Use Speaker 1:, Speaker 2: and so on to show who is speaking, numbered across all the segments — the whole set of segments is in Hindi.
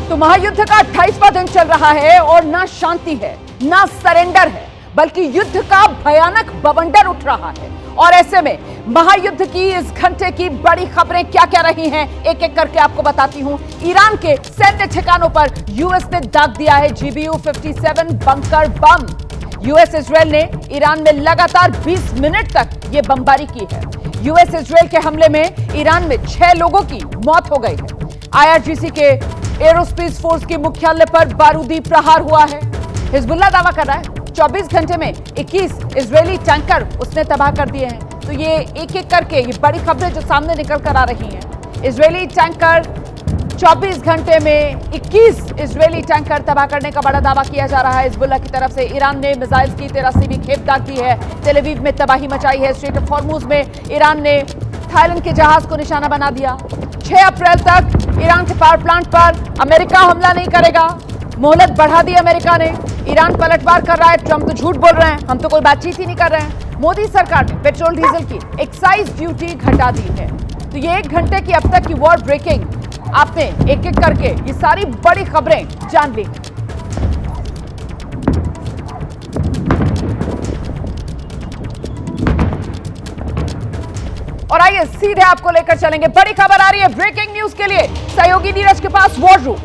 Speaker 1: तो महायुद्ध का 28वां दिन चल रहा है और ना शांति है ना सरेंडर है, बल्कि युद्ध का भयानक बवंडर उठ रहा है। और ऐसे में महायुद्ध की इस घंटे की बड़ी खबरें क्या क्या रही हैं, एक एक करके आपको बताती हूं। ईरान के सैन्य ठिकानों पर यूएस ने दाग दिया है GBU-57 बंकर बम। यूएस इजरायल ने ईरान में लगातार 20 मिनट तक यह बमबारी की है। यूएस इजरायल के हमले में ईरान में 6 लोगों की मौत हो गई है। IRGC के एरोस्पेस फोर्स के मुख्यालय पर बारूदी प्रहार हुआ है। हिजबुल्लाह दावा कर रहा है 24 घंटे में 21 इजरायली टैंकर उसने तबाह कर दिए हैं। तो ये एक एक करके ये बड़ी खबरें जो सामने निकल कर आ रही हैं। इजरायली टैंकर 24 घंटे में 21 इजरायली टैंकर तबाह करने का बड़ा दावा किया जा रहा है हिजबुल्लाह की तरफ से। ईरान ने मिसाइल्स की 83वीं खेप दाग दी है। तेल अवीव में तबाही मचाई है। स्ट्रेट ऑफ हॉर्मुज में ईरान ने थाईलैंड के जहाज को निशाना बना दिया। 6 अप्रैल तक ईरान के पावर प्लांट पर अमेरिका हमला नहीं करेगा, मोहलत बढ़ा दी अमेरिका ने। ईरान पलटवार कर रहा है, ट्रंप तो झूठ बोल रहे हैं, हम तो कोई बातचीत ही नहीं कर रहे हैं। मोदी सरकार ने पेट्रोल डीजल की एक्साइज ड्यूटी घटा दी है। तो ये 1 घंटे की अब तक की वॉर ब्रेकिंग आपने एक एक करके ये सारी बड़ी खबरें जान ली। और आइए सीधे आपको लेकर चलेंगे, बड़ी खबर आ रही है ब्रेकिंग न्यूज के लिए सहयोगी नीरज के पास वॉर रूम।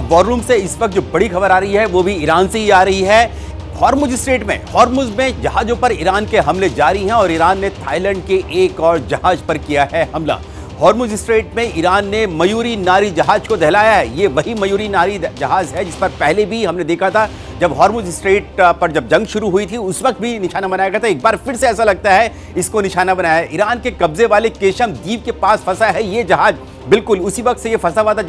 Speaker 2: वॉर रूम से इस वक्त जो बड़ी खबर आ रही है वो भी ईरान से ही आ रही है। हॉर्मुज स्ट्रेट में हॉर्मुज में जहाजों पर ईरान के हमले जारी हैं और ईरान ने थाईलैंड के एक और जहाज पर किया है हमला। हॉर्मुज स्ट्रेट में ईरान ने मयूरी नारी जहाज को दहलाया है। ये वही मयूरी नारी जहाज है जिस पर पहले भी हमने देखा था जब हॉर्मुज स्ट्रेट पर जब जंग शुरू हुई थी, उस वक्त भी निशाना बनाया गया था। एक बार फिर से ऐसा लगता है इसको निशाना बनाया है। ईरान के कब्जे वाले केशम द्वीप के पास फंसा है ये जहाज। बिल्कुल उसी वक्त से ये फंसा हुआ था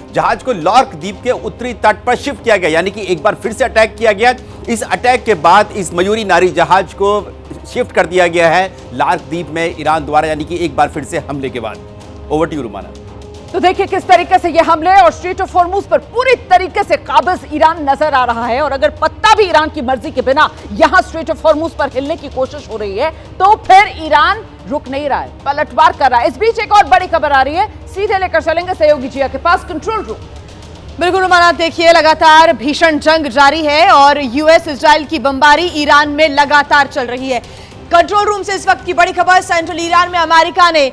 Speaker 2: जहाज को लॉर्क द्वीप के उत्तरी तट पर शिफ्ट किया गया, यानी कि एक बार फिर से अटैक किया गया। इस अटैक के बाद इस मयूरी नारी जहाज को शिफ्ट कर दिया गया है लॉर्क द्वीप में ईरान द्वारा, यानी कि एक बार फिर से हमले के बाद। Over to you Rumana.
Speaker 1: तो देखिए किस तरीके से ये हमले और स्ट्रेट ऑफ हॉर्मुज पर पूरी तरीके से काबिज ईरान नजर आ रहा है। और अगर पत्ता भी ईरान की मर्जी के बिना यहां स्ट्रेट ऑफ हॉर्मुज पर हिलने की कोशिश हो रही है तो फिर ईरान रुक नहीं रहा है, पलटवार कर रहा है। इस बीच एक और बड़ी खबर आ रही है, सीधे लेकर चलेंगे सहयोगी जिया के पास कंट्रोल रूम।
Speaker 3: बिल्कुल रुमाना, देखिए लगातार भीषण जंग जारी है और यूएस इजराइल की बमबारी ईरान में लगातार चल रही है। कंट्रोल रूम से इस वक्त की बड़ी खबर, सेंट्रल ईरान में अमेरिका ने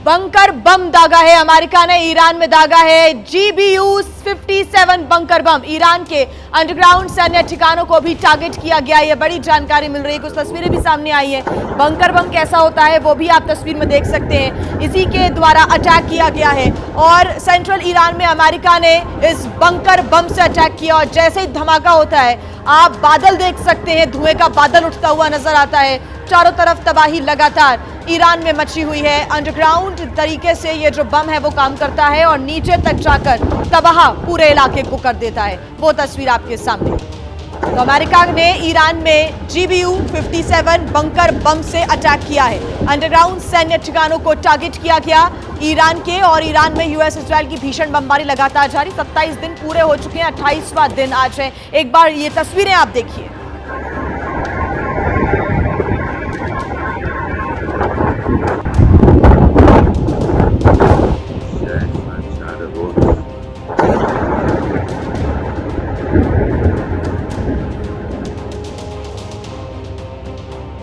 Speaker 3: बंकर बम दागा है। अमेरिका ने ईरान में दागा है GBU-57 बंकर बम। ईरान के अंडरग्राउंड सैन्य ठिकानों को भी टारगेट किया गया है। ये बड़ी जानकारी मिल रही है, कुछ तस्वीरें भी सामने आई है। बंकर बम कैसा होता है वो भी आप तस्वीर में देख सकते हैं। इसी के द्वारा अटैक किया गया है और सेंट्रल ईरान में अमेरिका ने इस बंकर बम से अटैक किया और जैसे ही धमाका होता है आप बादल देख सकते हैं, धुएं का बादल उठता हुआ नजर आता है। चारों तरफ तबाही लगातार ईरान में मची हुई है। अंडरग्राउंड तरीके से ये जो बम है वो काम करता है और नीचे तक जाकर तबाह पूरे इलाके को कर देता है। वो तस्वीर आपके सामने। तो अमेरिका ने ईरान में GBU-57 बंकर बम से अटैक किया है। अंडरग्राउंड सैन्य ठिकानों को टारगेट किया गया ईरान के। और ईरान में यूएस इजराइल की भीषण बमबारी लगातार जारी। 27 दिन पूरे हो चुके हैं, 28वां दिन आज है। एक बार ये तस्वीरें आप देखिए।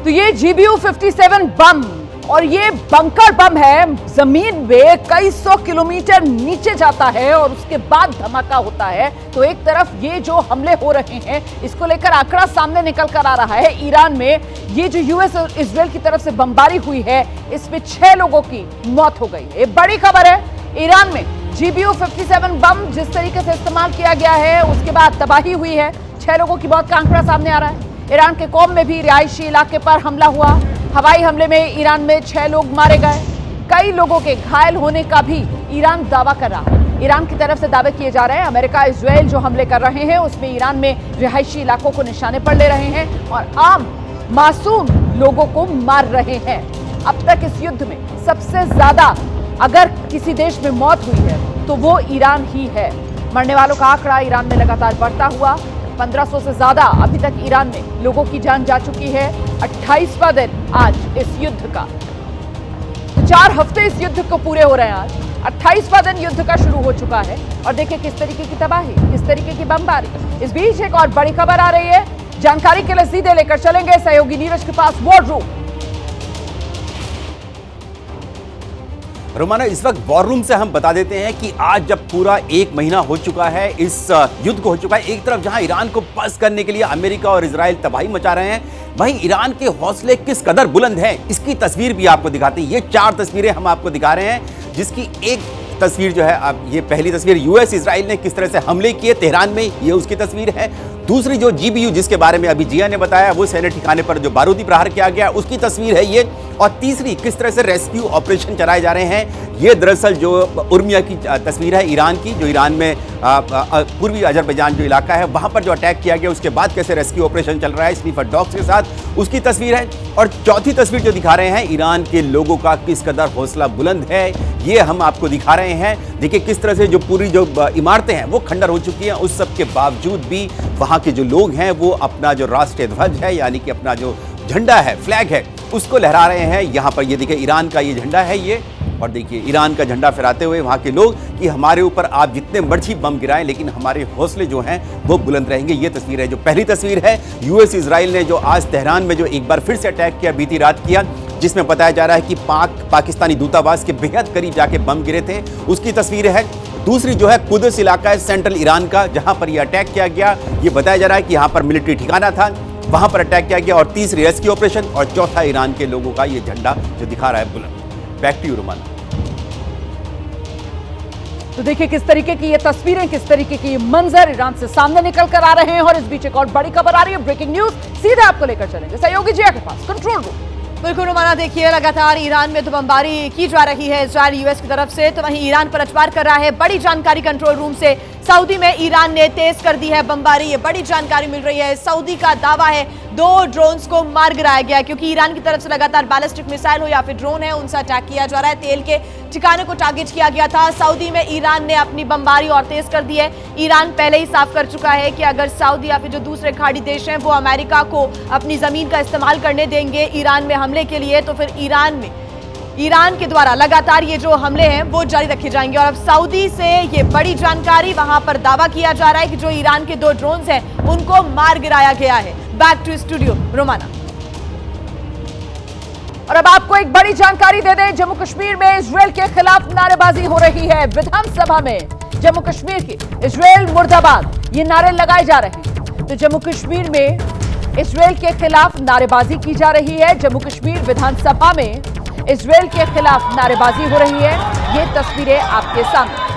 Speaker 1: तो ये GBU-57 बम और ये बंकर बम है, जमीन में कई 100 किलोमीटर नीचे जाता है और उसके बाद धमाका होता है। तो एक तरफ ये जो हमले हो रहे हैं इसको लेकर आंकड़ा सामने निकल कर आ रहा है। ईरान में ये जो यूएस और इजराइल की तरफ से बमबारी हुई है इसमें 6 लोगों की मौत हो गई। ये बड़ी खबर है। ईरान में GBU-57 बम जिस तरीके से इस्तेमाल किया गया है उसके बाद तबाही हुई है। 6 लोगों की मौत का आंकड़ा सामने आ रहा है। ईरान के कौम में भी रिहायशी इलाके पर हमला हुआ। हवाई हमले में ईरान में 6 लोग मारे गए। कई लोगों के घायल होने का भी ईरान दावा कर रहा है। ईरान की तरफ से दावे किए जा रहे हैं। अमेरिका इजराइल जो हमले कर रहे हैं उसमें ईरान में रिहायशी इलाकों को निशाने पर ले रहे हैं और आम मासूम लोगों को मार रहे हैं। अब तक इस युद्ध में सबसे ज्यादा अगर किसी देश में मौत हुई है तो वो ईरान ही है। मरने वालों का आंकड़ा ईरान में लगातार बढ़ता हुआ 1500 से ज्यादा अभी तक ईरान में लोगों की जान जा चुकी है। 28वां दिन आज इस युद्ध का। 4 हफ्ते इस युद्ध को पूरे हो रहे हैं आज। 28वां दिन युद्ध का शुरू हो चुका है और देखिए किस तरीके की तबाही, किस तरीके की बमबारी। इस बीच एक और बड़ी खबर आ रही है, जानकारी के लिए सीधे लेकर चलेंगे सहयोगी नीरज के पास वॉर रूम।
Speaker 2: रोमाना, इस वक्त वॉर रूम से हम बता देते हैं कि आज जब पूरा 1 महीना हो चुका है इस युद्ध को हो चुका है, एक तरफ जहां ईरान को पस करने के लिए अमेरिका और इजराइल तबाही मचा रहे हैं, वहीं ईरान के हौसले किस कदर बुलंद हैं, इसकी तस्वीर भी आपको दिखाते हैं। ये 4 तस्वीरें हम आपको दिखा रहे हैं, जिसकी एक तस्वीर जो है, अब ये पहली तस्वीर यूएस इजराइल ने किस तरह से हमले किए तेहरान में, ये उसकी तस्वीर है। दूसरी जो जीबीयू जिसके बारे में अभी जिया ने बताया, वो सैन्य ठिकाने पर जो बारूदी प्रहार किया गया उसकी तस्वीर है ये। और तीसरी किस तरह से रेस्क्यू ऑपरेशन चलाए जा रहे हैं, ये दरअसल जो उर्मिया की तस्वीर है ईरान की, जो ईरान में पूर्वी अजरबैजान जो इलाका है वहां पर जो अटैक किया गया उसके बाद कैसे रेस्क्यू ऑपरेशन चल रहा है स्नीफर डॉग्स के साथ, उसकी तस्वीर है। और चौथी तस्वीर जो दिखा रहे हैं, ईरान के लोगों का किस कदर हौसला बुलंद है, ये हम आपको दिखा रहे हैं। देखिए किस तरह से जो पूरी जो इमारतें हैं वो खंडर हो चुकी हैं, उस सब के बावजूद भी वहां के जो लोग हैं वो अपना जो राष्ट्रीय ध्वज है, यानी कि अपना जो झंडा है, फ्लैग है, उसको लहरा रहे हैं। यहाँ पर ये देखिए ईरान का ये झंडा है ये, और देखिए ईरान का झंडा फहराते हुए वहाँ के लोग कि हमारे ऊपर आप जितने मर्जी बम गिराएं लेकिन हमारे हौसले जो हैं वो बुलंद रहेंगे। ये तस्वीर है, जो पहली तस्वीर है यूएस इजराइल ने जो आज तेहरान में जो एक बार फिर से अटैक किया, बीती रात किया, जिसमें बताया जा रहा है कि पाकिस्तानी दूतावास के बेहद करीब जाके बम गिरे थे, उसकी तस्वीर है। दूसरी जो है कुदस इलाका है सेंट्रल ईरान का, जहां पर यह अटैक किया गया, ये बताया जा रहा है कि यहां पर मिलिट्री ठिकाना था, वहां पर अटैक किया गया। और तीसरी रेस्क्यू ऑपरेशन, और चौथा ईरान के लोगों का ये झंडा जो दिखा रहा है बुलंद। Back to you Romana.
Speaker 1: तो देखिए किस तरीके की ये तस्वीरें, किस तरीके की मंजर ईरान से सामने निकल कर आ रहे हैं। और इस बीच एक और बड़ी खबर आ रही है, ब्रेकिंग न्यूज, सीधे आपको लेकर चलेंगे सहयोगी जिया के पास कंट्रोल रूम।
Speaker 3: बिल्कुल रोमाना, देखिए लगातार ईरान में तो बमबारी की जा रही है इजराइल यूएस की तरफ से, तो वहीं ईरान पर अटवार कर रहा है। बड़ी जानकारी कंट्रोल रूम से, सऊदी में ईरान ने तेज कर दी है बमबारी, ये बड़ी जानकारी मिल रही है। सऊदी का दावा है 2 ड्रोन्स को मार गिराया गया, क्योंकि ईरान की तरफ से लगातार बैलिस्टिक मिसाइल हो या फिर ड्रोन है उनसे अटैक किया जा रहा है। तेल के ठिकाने को टारगेट किया गया था। सऊदी में ईरान ने अपनी बमबारी और तेज कर दी है। ईरान पहले ही साफ कर चुका है कि अगर सऊदी या फिर जो दूसरे खाड़ी देश हैं वो अमेरिका को अपनी जमीन का इस्तेमाल करने देंगे ईरान में हमले के लिए, तो फिर ईरान के द्वारा लगातार ये जो हमले हैं वो जारी रखे जाएंगे। और अब सऊदी से ये बड़ी जानकारी, वहां पर दावा किया जा रहा है कि जो ईरान के 2 ड्रोन्स हैं उनको मार गिराया गया है। Back to studio Romana.
Speaker 1: और अब आपको एक बड़ी जानकारी दे दें, जम्मू कश्मीर में इजराइल के खिलाफ नारेबाजी हो रही है। विधानसभा में जम्मू कश्मीर की इजराइल मुर्दाबाद ये नारे लगाए जा रहे हैं। तो जम्मू कश्मीर में इजराइल के खिलाफ नारेबाजी की जा रही है। जम्मू कश्मीर विधानसभा में इजराइल के खिलाफ नारेबाजी हो रही है। ये तस्वीरें आपके सामने।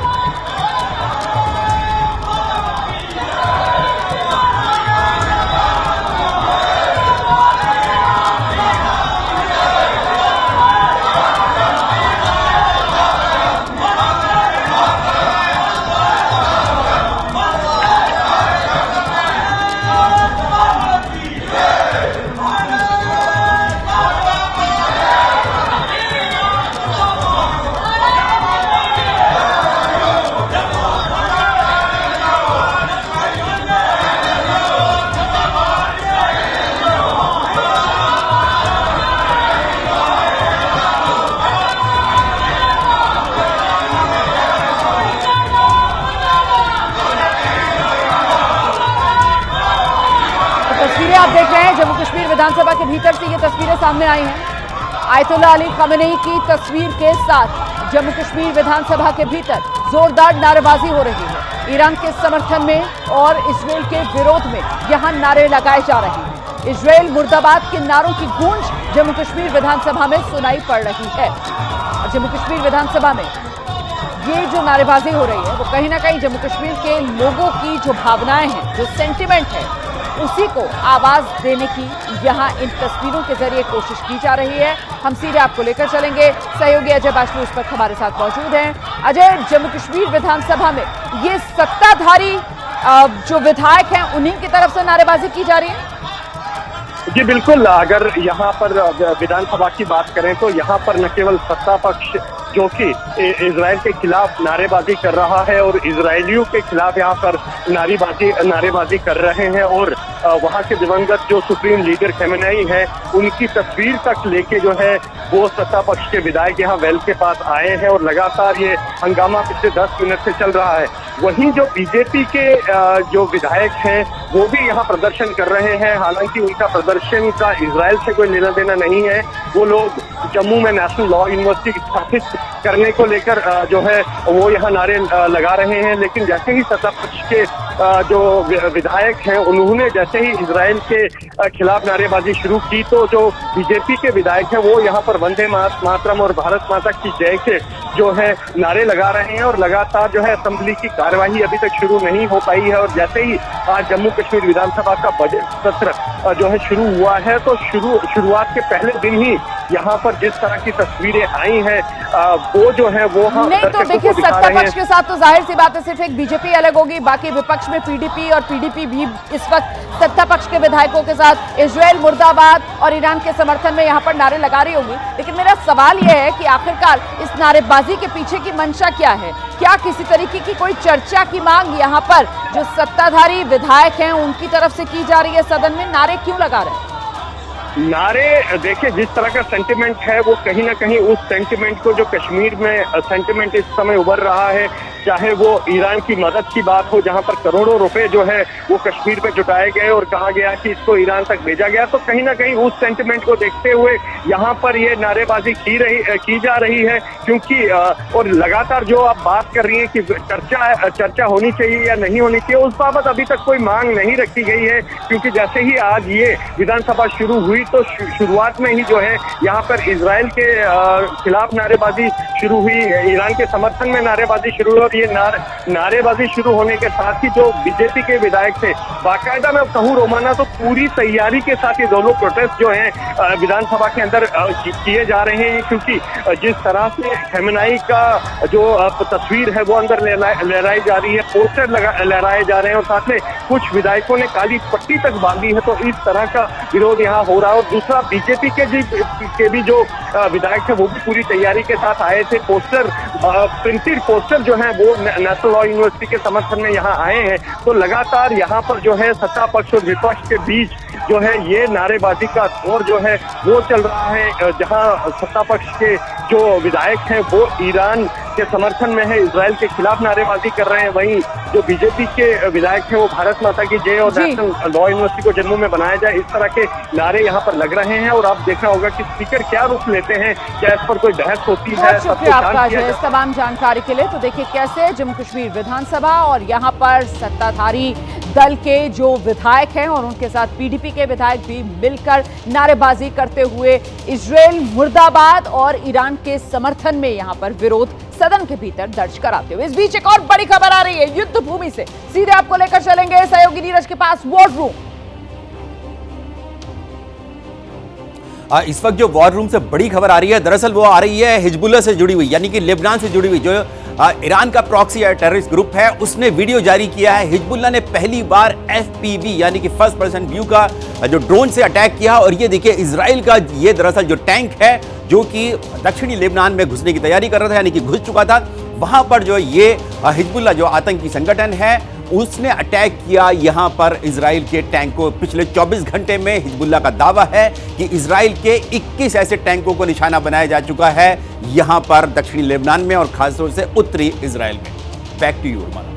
Speaker 1: आप देख रहे हैं जम्मू कश्मीर विधानसभा के भीतर से ये तस्वीरें सामने आई हैं। आयतुल्लाह अली खमेनी की तस्वीर के साथ जम्मू कश्मीर विधानसभा के भीतर जोरदार नारेबाजी हो रही है। ईरान के समर्थन में और इजराइल के विरोध में यहां नारे लगाए जा रहे हैं। इजराइल मुर्दाबाद के नारों की गूंज जम्मू कश्मीर विधानसभा में सुनाई पड़ रही है। और जम्मू कश्मीर विधानसभा में ये जो नारेबाजी हो रही है वो कहीं ना कहीं जम्मू कश्मीर के लोगों की जो भावनाएं हैं, जो सेंटिमेंट है, उसी को आवाज देने की यहां इन तस्वीरों के जरिए कोशिश की जा रही है। हम सीधे आपको लेकर चलेंगे, सहयोगी अजय बाशलू इस वक्त हमारे साथ मौजूद हैं। अजय, जम्मू कश्मीर विधानसभा में ये सत्ताधारी जो विधायक हैं उन्हीं की तरफ से नारेबाजी की जा रही है?
Speaker 4: जी बिल्कुल, अगर यहाँ पर विधानसभा की बात करें तो यहाँ पर न केवल सत्ता पक्ष जो कि इजराइल के खिलाफ नारेबाजी कर रहा है और इजरायलियों के खिलाफ यहाँ पर नारेबाजी कर रहे हैं। और वहाँ के दिवंगत जो सुप्रीम लीडर खमेनेई है, उनकी तस्वीर तक लेके जो है वो सत्ता पक्ष के विधायक यहाँ वेल के पास आए हैं और लगातार ये हंगामा पिछले 10 मिनट से चल रहा है। वहीं जो बीजेपी के जो विधायक हैं वो भी यहाँ प्रदर्शन कर रहे हैं। हालांकि उनका प्रदर्शन का इजराइल से कोई लेना देना नहीं है। वो लोग जम्मू में नेशनल लॉ यूनिवर्सिटी स्थापित करने को लेकर जो है वो यहाँ नारे लगा रहे हैं। लेकिन जैसे ही सत्ता पक्ष के जो विधायक हैं उन्होंने जैसे ही इजराइल के खिलाफ नारेबाजी शुरू की, तो जो बीजेपी के विधायक हैं वो यहाँ पर वंदे मातरम और भारत माता की जय के जो है नारे लगा रहे हैं। और लगातार जो है असेंबली की कार्यवाही अभी तक शुरू नहीं हो पाई है। और जैसे ही आज जम्मू कश्मीर विधानसभा का बजट सत्र जो है शुरू हुआ है, तो शुरुआत के पहले दिन ही यहाँ पर जिस तरह की तस्वीरें आई हैं वो जो है वो हम
Speaker 1: नहीं, तो देखिए सत्ता पक्ष के साथ तो जाहिर सी बात है सिर्फ एक बीजेपी अलग होगी, बाकी विपक्ष में पीडीपी और पीडीपी भी इस वक्त सत्ता पक्ष के विधायकों के साथ इजराइल मुर्दाबाद और ईरान के समर्थन में यहाँ पर नारे लगा रही होगी। लेकिन मेरा सवाल यह है कि आखिरकार इस नारेबाजी के पीछे की मंशा क्या है? क्या किसी तरीके की कोई चर्चा की मांग यहाँ पर जो सत्ताधारी विधायक हैं उनकी तरफ से की जा रही है? सदन में नारे क्यों लगा रहे हैं?
Speaker 4: नारे देखिए, जिस तरह का सेंटिमेंट है वो कहीं ना कहीं उस सेंटिमेंट को जो कश्मीर में सेंटिमेंट इस समय उभर रहा है, चाहे वो ईरान की मदद की बात हो जहां पर करोड़ों रुपए जो है वो कश्मीर पे जुटाए गए और कहा गया कि इसको ईरान तक भेजा गया, तो कहीं ना कहीं उस सेंटिमेंट को देखते हुए यहाँ पर ये नारेबाजी की जा रही है। क्योंकि और लगातार जो आप बात कर रही हैं कि चर्चा होनी चाहिए या नहीं होनी चाहिए, उस बाबत अभी तक कोई मांग नहीं रखी गई है। क्योंकि जैसे ही आज ये विधानसभा शुरू हुई तो शुरुआत में ही जो है यहाँ पर इजराइल के खिलाफ नारेबाजी शुरू हुई, ईरान के समर्थन में नारेबाजी शुरू हुई। और ये नारेबाजी शुरू होने के साथ ही जो बीजेपी के विधायक थे, बाकायदा मैं कहूँ रोमाना, तो पूरी तैयारी के साथ ये दोनों प्रोटेस्ट जो हैं विधानसभा के अंदर किए जा रहे हैं। क्योंकि जिस तरह से खमेनेई का जो तस्वीर है वो अंदर लहराई जा रही है, पोस्टर लहराए जा रहे हैं और साथ में कुछ विधायकों ने काली पट्टी तक बांधी है, तो इस तरह का विरोध यहाँ हो रहा है। और दूसरा बीजेपी के भी जो विधायक थे वो भी पूरी तैयारी के साथ आए थे। प्रिंटेड पोस्टर जो है वो नेशनल लॉ यूनिवर्सिटी के समर्थन में यहाँ आए हैं। तो लगातार यहाँ पर जो है सत्ता पक्ष और विपक्ष के बीच जो है ये नारेबाजी का दौर जो है वो चल रहा है, जहां सत्ता पक्ष के जो विधायक हैं वो ईरान के समर्थन में है, इजराइल के खिलाफ नारेबाजी कर रहे हैं। वहीं जो बीजेपी के विधायक हैं वो भारत माता की जय और नेशनल लॉ यूनिवर्सिटी को जम्मू में बनाया जाए, इस तरह के नारे यहाँ पर लग रहे हैं। और आप देखना होगा कि स्पीकर क्या रुख लेते हैं, क्या इस पर कोई बहस होती है।
Speaker 1: शुक्रिया आपका इस तमाम जानकारी के लिए। तो देखिए कैसे जम्मू कश्मीर विधानसभा और यहाँ पर सत्ताधारी दल के जो विधायक हैं और उनके साथ पीडीपी के विधायक भी मिलकर नारेबाजी करते हुए इजराइल मुर्दाबाद और ईरान के समर्थन में यहाँ पर विरोध सदन के भीतर दर्ज कराते हुए। इस बीच एक और बड़ी खबर आ रही है युद्ध भूमि से, सीधे आपको लेकर चलेंगे सहयोगी नीरज के पास वॉर रूम।
Speaker 2: इस वक्त जो वॉर रूम से बड़ी खबर आ रही है, दरअसल वो आ रही है हिजबुल्लाह से जुड़ी हुई, यानी कि लेबनान से जुड़ी हुई जो ईरान का प्रॉक्सी या टेररिस्ट ग्रुप है, उसने वीडियो जारी किया है। हिजबुल्लाह ने पहली बार एफपीवी यानी कि फर्स्ट पर्सन व्यू का जो ड्रोन से अटैक किया। और ये देखिए इजराइल का ये दरअसल जो टैंक है जो कि दक्षिणी लेबनान में घुसने की तैयारी कर रहा था, यानी कि घुस चुका था, वहां पर जो ये हिजबुल्लाह जो आतंकी संगठन है उसने अटैक किया यहां पर इजराइल के टैंक को। पिछले 24 घंटे में हिजबुल्लाह का दावा है कि इजराइल के 21 ऐसे टैंकों को निशाना बनाया जा चुका है यहां पर दक्षिणी लेबनान में और खासतौर से उत्तरी इजराइल में। Back to you Rumana.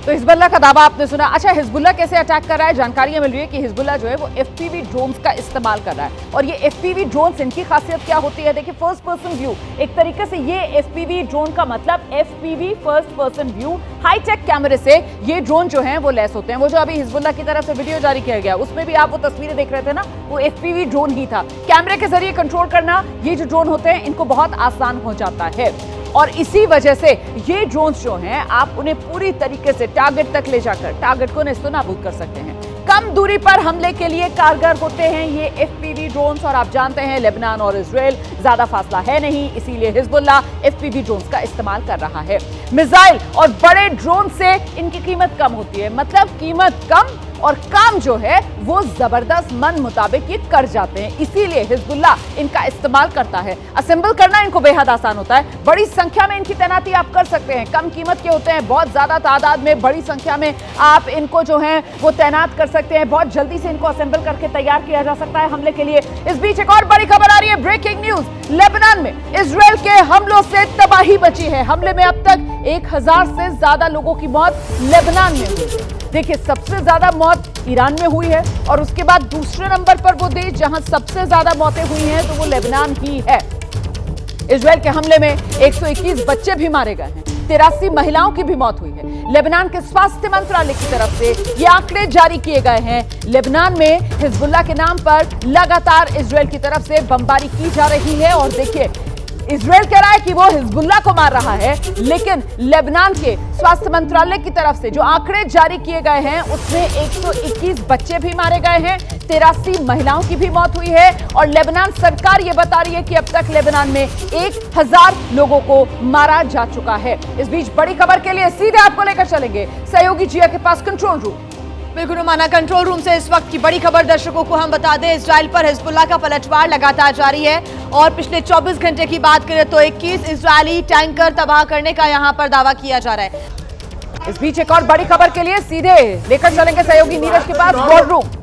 Speaker 1: तो हिजबुल्लाह का दावा आपने सुना। अच्छा, हिजबुल्लाह कैसे अटैक कर रहा है? जानकारियां मिल रही है कि हिजबुल्लाह जो है वो एफपीवी ड्रोन्स का इस्तेमाल कर रहा है। और ये एफपीवी ड्रोन्स, इनकी खासियत क्या होती है? देखिए, फर्स्ट पर्सन व्यू, एक तरीके से ये एफपीवी ड्रोन का मतलब FPV first person view, high tech कैमरे से ये ड्रोन जो है वो लैस होते हैं। वो जो अभी हिजबुल्लाह की तरफ से वीडियो जारी किया गया उसमें भी आप वो तस्वीरें देख रहे थे ना, वो एफपीवी ड्रोन ही था। कैमरे के जरिए कंट्रोल करना ये जो ड्रोन होते हैं इनको बहुत आसान हो जाता है। और इसी वजह से ये ड्रोन्स जो हैं आप उन्हें पूरी तरीके से टारगेट तक ले जाकर टारगेट को नेस्तनाबूद कर सकते हैं। कम दूरी पर हमले के लिए कारगर होते हैं ये एफपीवी ड्रोन्स। और आप जानते हैं लेबनान और इजराइल ज्यादा फासला है नहीं, इसीलिए हिजबुल्लाह एफपीवी ड्रोन्स का इस्तेमाल कर रहा है। मिसाइल और बड़े ड्रोन से इनकी कीमत कम होती है, मतलब कीमत कम और काम जो है वो जबरदस्त मन मुताबिक ये कर जाते हैं। इसीलिए हिजबुल्लाह इनका इस्तेमाल करता है। असेंबल करना इनको बेहद आसान होता है। बड़ी संख्या में इनकी तैनाती आप कर सकते हैं। कम कीमत के होते हैं, बहुत ज्यादा तादाद में बड़ी संख्या में आप इनको जो है वो तैनात कर सकते हैं। बहुत जल्दी से इनको असेंबल करके तैयार किया जा सकता है हमले के लिए। इस बीच एक और बड़ी खबर आ रही है, ब्रेकिंग न्यूज। लेबनान में इजराइल के हमलों से तबाही मची है। हमले में अब तक 1000 से ज्यादा लोगों की मौत लेबनान में हुई है। देखिए, सबसे ज्यादा मौत ईरान में हुई है और उसके बाद दूसरे नंबर पर वो देश जहां सबसे ज्यादा मौतें हुई हैं तो वो लेबनान ही है। इजराइल के हमले में 121 बच्चे भी मारे गए हैं, 83 महिलाओं की भी मौत हुई है। लेबनान के स्वास्थ्य मंत्रालय की तरफ से ये आंकड़े जारी किए गए हैं। लेबनान में हिजबुल्लाह के नाम पर लगातार इजराइल की तरफ से बमबारी की जा रही है और देखिए, इजराइल कह रहा है कि वो हिजबुल्लाह को मार रहा है, लेकिन लेबनान के स्वास्थ्य मंत्रालय की तरफ से जो आंकड़े जारी किए गए हैं उसमें 121 बच्चे भी मारे गए हैं, 83 महिलाओं की भी मौत हुई है और लेबनान सरकार ये बता रही है कि अब तक लेबनान में 1000 लोगों को मारा जा चुका है। इस बीच बड़ी खबर के लिए सीधे आपको लेकर चलेंगे सहयोगी जिया के पास कंट्रोल रूम।
Speaker 3: बिल्कुल रुमाना, कंट्रोल रूम से इस वक्त की बड़ी खबर दर्शकों को हम बता दें। इजराइल पर हिजबुल्लाह का पलटवार लगातार जारी है और पिछले 24 घंटे की बात करें तो 21 इजरायली टैंकर तबाह करने का यहां पर दावा किया जा रहा है।
Speaker 1: इस बीच एक और बड़ी खबर के लिए सीधे लेकर चलेंगे सहयोगी नीरज के पास वॉर रूम।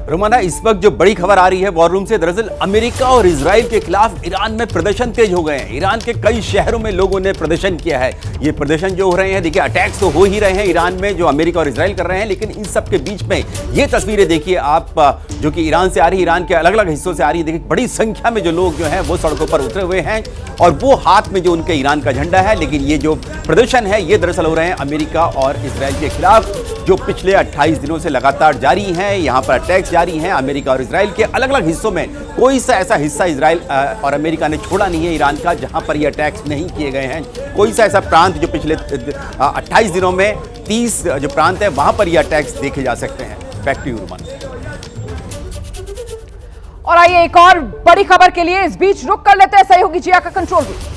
Speaker 2: रोमाना, इस वक्त जो बड़ी खबर आ रही है वॉर रूम से, दरअसल अमेरिका और इजराइल के खिलाफ ईरान में प्रदर्शन तेज हो गए हैं। ईरान के कई शहरों में लोगों ने प्रदर्शन किया है। ये प्रदर्शन जो हो रहे हैं, देखिए अटैक्स तो हो ही रहे हैं ईरान में जो अमेरिका और इजराइल कर रहे हैं, लेकिन इन सब के बीच में ये तस्वीरें देखिए आप जो कि ईरान से आ रही है, ईरान के अलग अलग हिस्सों से आ रही है। देखिए बड़ी संख्या में जो लोग जो हैं वो सड़कों पर उतरे हुए हैं और वो हाथ में जो उनके ईरान का झंडा है। लेकिन ये जो प्रदर्शन है ये दरअसल हो रहे हैं अमेरिका और इजराइल के खिलाफ, जो पिछले 28 दिनों से लगातार जारी हैं। यहाँ पर अटैक्स जारी हैं। अमेरिका और इजराइल के अलग अलग हिस्सों में कोई सा ऐसा हिस्सा इजराइल और अमेरिका ने छोड़ा नहीं है ईरान का जहां पर ये अटैक्स नहीं किए गए हैं। कोई सा ऐसा प्रांत जो पिछले 28 दिनों में 30 जो प्रांत है वहां पर ये अटैक्स देखे जा सकते हैं। Back to you Ruman.
Speaker 1: और आइए एक और बड़ी खबर के लिए इस बीच रुक कर लेते हैं सहयोगी जिया का कंट्रोल रूम।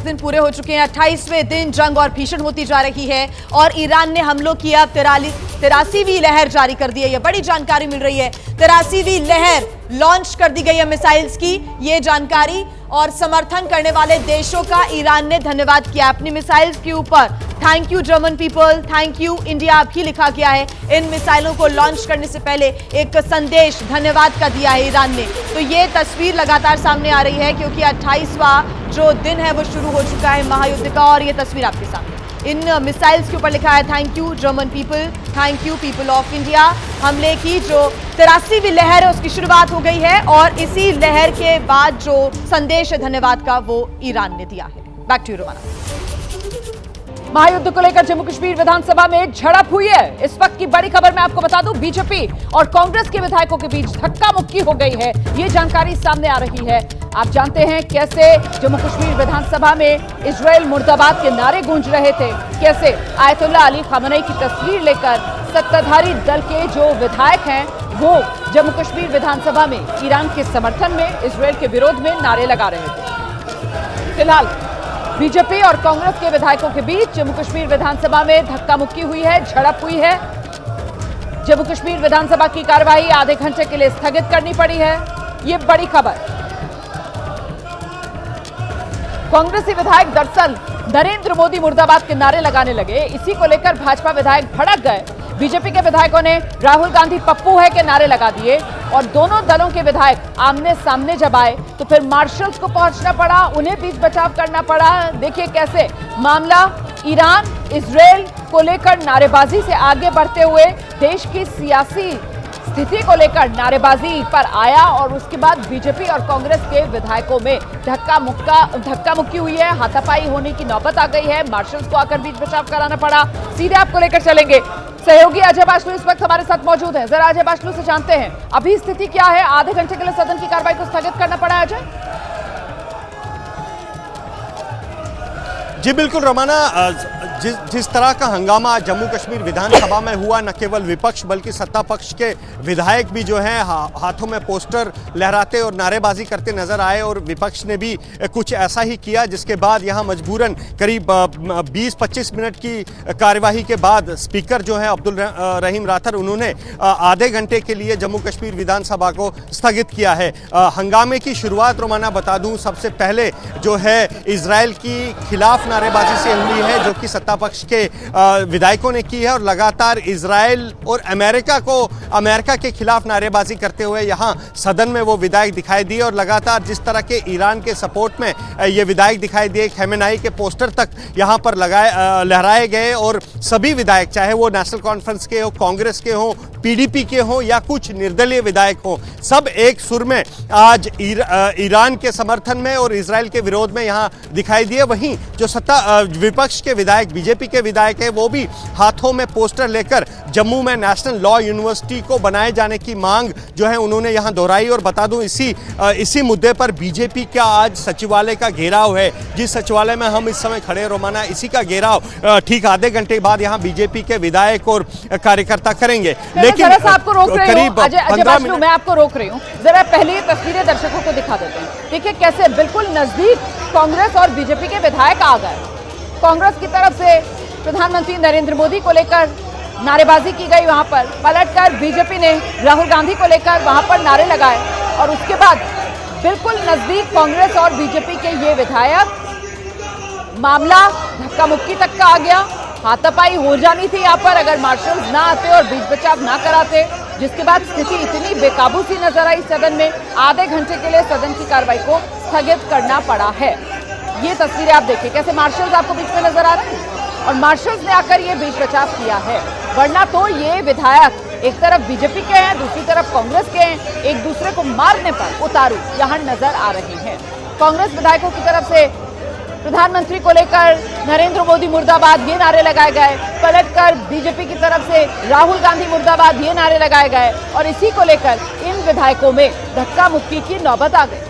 Speaker 3: दिन पूरे हो चुके हैं, 28वें दिन जंग और भीषण होती जा रही है और ईरान ने हमलों की अब 83वीं लहर जारी कर दी है। यह बड़ी जानकारी मिल रही है। 83वीं लहर लॉन्च कर दी गई है मिसाइल्स की, ये जानकारी, और समर्थन करने वाले देशों का ईरान ने धन्यवाद किया अपनी मिसाइल्स के ऊपर। Thank you German people, thank you India भी लिखा गया है। इन मिसाइलों को लॉन्च करने से पहले एक संदेश धन्यवाद का दिया है ईरान ने। तो ये तस्वीर लगातार सामने आ रही है क्योंकि 28वां जो दिन है वो शुरू हो चुका है महायुद्ध का और ये तस्वीर आपके सामने। इन मिसाइल्स के ऊपर लिखा है thank you German people, thank you people of India. हमले की जो 83वीं लहर है उसकी शुरुआत हो गई है और इसी लहर के बाद जो संदेश है धन्यवाद का वो ईरान ने दिया है। Back to you Rumana.
Speaker 1: महायुद्ध को लेकर जम्मू कश्मीर विधानसभा में झड़प हुई है। इस वक्त की बड़ी खबर मैं आपको बता दूं, बीजेपी और कांग्रेस के विधायकों के बीच धक्का मुक्की हो गई है। ये जानकारी सामने आ रही है। आप जानते हैं कैसे जम्मू कश्मीर विधानसभा में इजराइल मुर्दाबाद के नारे गूंज रहे थे, कैसे आयतुल्लाह अली खामनेई की तस्वीर लेकर सत्ताधारी दल के जो विधायक हैं वो जम्मू कश्मीर विधानसभा में ईरान के समर्थन में, इजराइल के विरोध में नारे लगा रहे थे। फिलहाल बीजेपी और कांग्रेस के विधायकों के बीच जम्मू कश्मीर विधानसभा में धक्का मुक्की हुई है, झड़प हुई है। जम्मू कश्मीर विधानसभा की कार्यवाही आधे घंटे के लिए स्थगित करनी पड़ी है। ये बड़ी खबर। कांग्रेसी विधायक दरअसल नरेंद्र मोदी मुर्दाबाद के नारे लगाने लगे। इसी को लेकर भाजपा विधायक भड़क गए। बीजेपी के विधायकों ने राहुल गांधी पप्पू है के नारे लगा दिए और दोनों दलों के विधायक आमने सामने जब आए तो फिर मार्शल्स को पहुंचना पड़ा, उन्हें बीच बचाव करना पड़ा। देखिए कैसे मामला ईरान इजराइल को लेकर नारेबाजी से आगे बढ़ते हुए देश की सियासी स्थिति को लेकर नारेबाजी पर आया और उसके बाद बीजेपी और कांग्रेस के विधायकों में धक्का मुक्की हुई है। हाथापाई होने की नौबत आ गई है। मार्शल्स को आकर बीच बचाव कराना पड़ा। सीधे आपको लेकर चलेंगे, सहयोगी अजय बाशलू इस वक्त हमारे साथ मौजूद हैं। जरा अजय बाशलू से जानते हैं अभी स्थिति क्या है। आधे घंटे के लिए सदन की कार्रवाई को स्थगित करना पड़ा। अजय
Speaker 5: जी बिल्कुल रमाना, जिस तरह का हंगामा आज जम्मू कश्मीर विधानसभा में हुआ, न केवल विपक्ष बल्कि सत्ता पक्ष के विधायक भी जो हैं हाथों में पोस्टर लहराते और नारेबाजी करते नजर आए और विपक्ष ने भी कुछ ऐसा ही किया, जिसके बाद यहां मजबूरन करीब 20-25 मिनट की कार्यवाही के बाद स्पीकर जो हैं अब्दुल रहीम राथर, उन्होंने आधे घंटे के लिए जम्मू कश्मीर विधानसभा को स्थगित किया है। हंगामे की शुरुआत रोमाना बता दूं, सबसे पहले जो है इजराइल की खिलाफ नारेबाजी से हुई है, जो कि सत्ता पक्ष के विधायकों ने की है और लगातार इजराइल और अमेरिका के खिलाफ नारेबाजी करते हुए यहां सदन में वो विधायक दिखाई दिए और लगातार जिस तरह के ईरान के सपोर्ट में ये विधायक दिखाई दिए, खमेनाई के पोस्टर तक यहां पर लहराए गए और सभी विधायक, चाहे वो नेशनल कॉन्फ्रेंस के हो, कांग्रेस के हो, पीडीपी के हो या कुछ निर्दलीय विधायक हो, सब एक सुर में आज ईरान के समर्थन में और इजराइल के विरोध में यहां दिखाई दिए। वहीं जो विपक्ष के विधायक, बीजेपी के विधायक है, वो भी हाथों में पोस्टर लेकर जम्मू में नेशनल लॉ यूनिवर्सिटी को बनाए जाने की मांग जो है उन्होंने यहां दोहराई। और बता दूं, इसी मुद्दे पर बीजेपी का आज सचिवालय का घेराव है। जिस सचिवालय में हम इस समय खड़े रोमाना, इसी का घेराव ठीक आधे घंटे बाद यहां बीजेपी के विधायक और कार्यकर्ता करेंगे।
Speaker 1: लेकिन आपको रोक रही हूं, अजय, मैं आपको रोक रही हूं, जरा पहले ये तस्वीरें दर्शकों को दिखा देते हैं। देखिए कैसे बिल्कुल नजदीक कांग्रेस और बीजेपी के विधायक आ गए। कांग्रेस की तरफ से प्रधानमंत्री नरेंद्र मोदी को लेकर नारेबाजी की गई, वहां पर पलटकर बीजेपी ने राहुल गांधी को लेकर वहां पर नारे लगाए और उसके बाद बिल्कुल नजदीक कांग्रेस और बीजेपी के ये विधायक, मामला धक्का मुक्की तक का आ गया। हाथापाई हो जानी थी यहाँ पर अगर मार्शल्स ना आते और बीच बचाव ना कराते, जिसके बाद स्थिति इतनी बेकाबू सी नजर आई सदन में। आधे घंटे के लिए सदन की कार्रवाई को स्थगित करना पड़ा है। ये तस्वीरें आप देखिए कैसे मार्शल्स आपको बीच में नजर आ रहे हैं और मार्शल्स ने आकर ये बीच बचाव किया है, वरना तो ये विधायक एक तरफ बीजेपी के हैं, दूसरी तरफ कांग्रेस के हैं, एक दूसरे को मारने पर उतारू यहाँ नजर आ रहे हैं। कांग्रेस विधायकों की तरफ से प्रधानमंत्री को लेकर नरेंद्र मोदी मुर्दाबाद ये नारे लगाए गए, पलटकर बीजेपी की तरफ से राहुल गांधी मुर्दाबाद ये नारे लगाए गए और इसी को लेकर इन विधायकों में धक्का मुक्की की नौबत आ गई।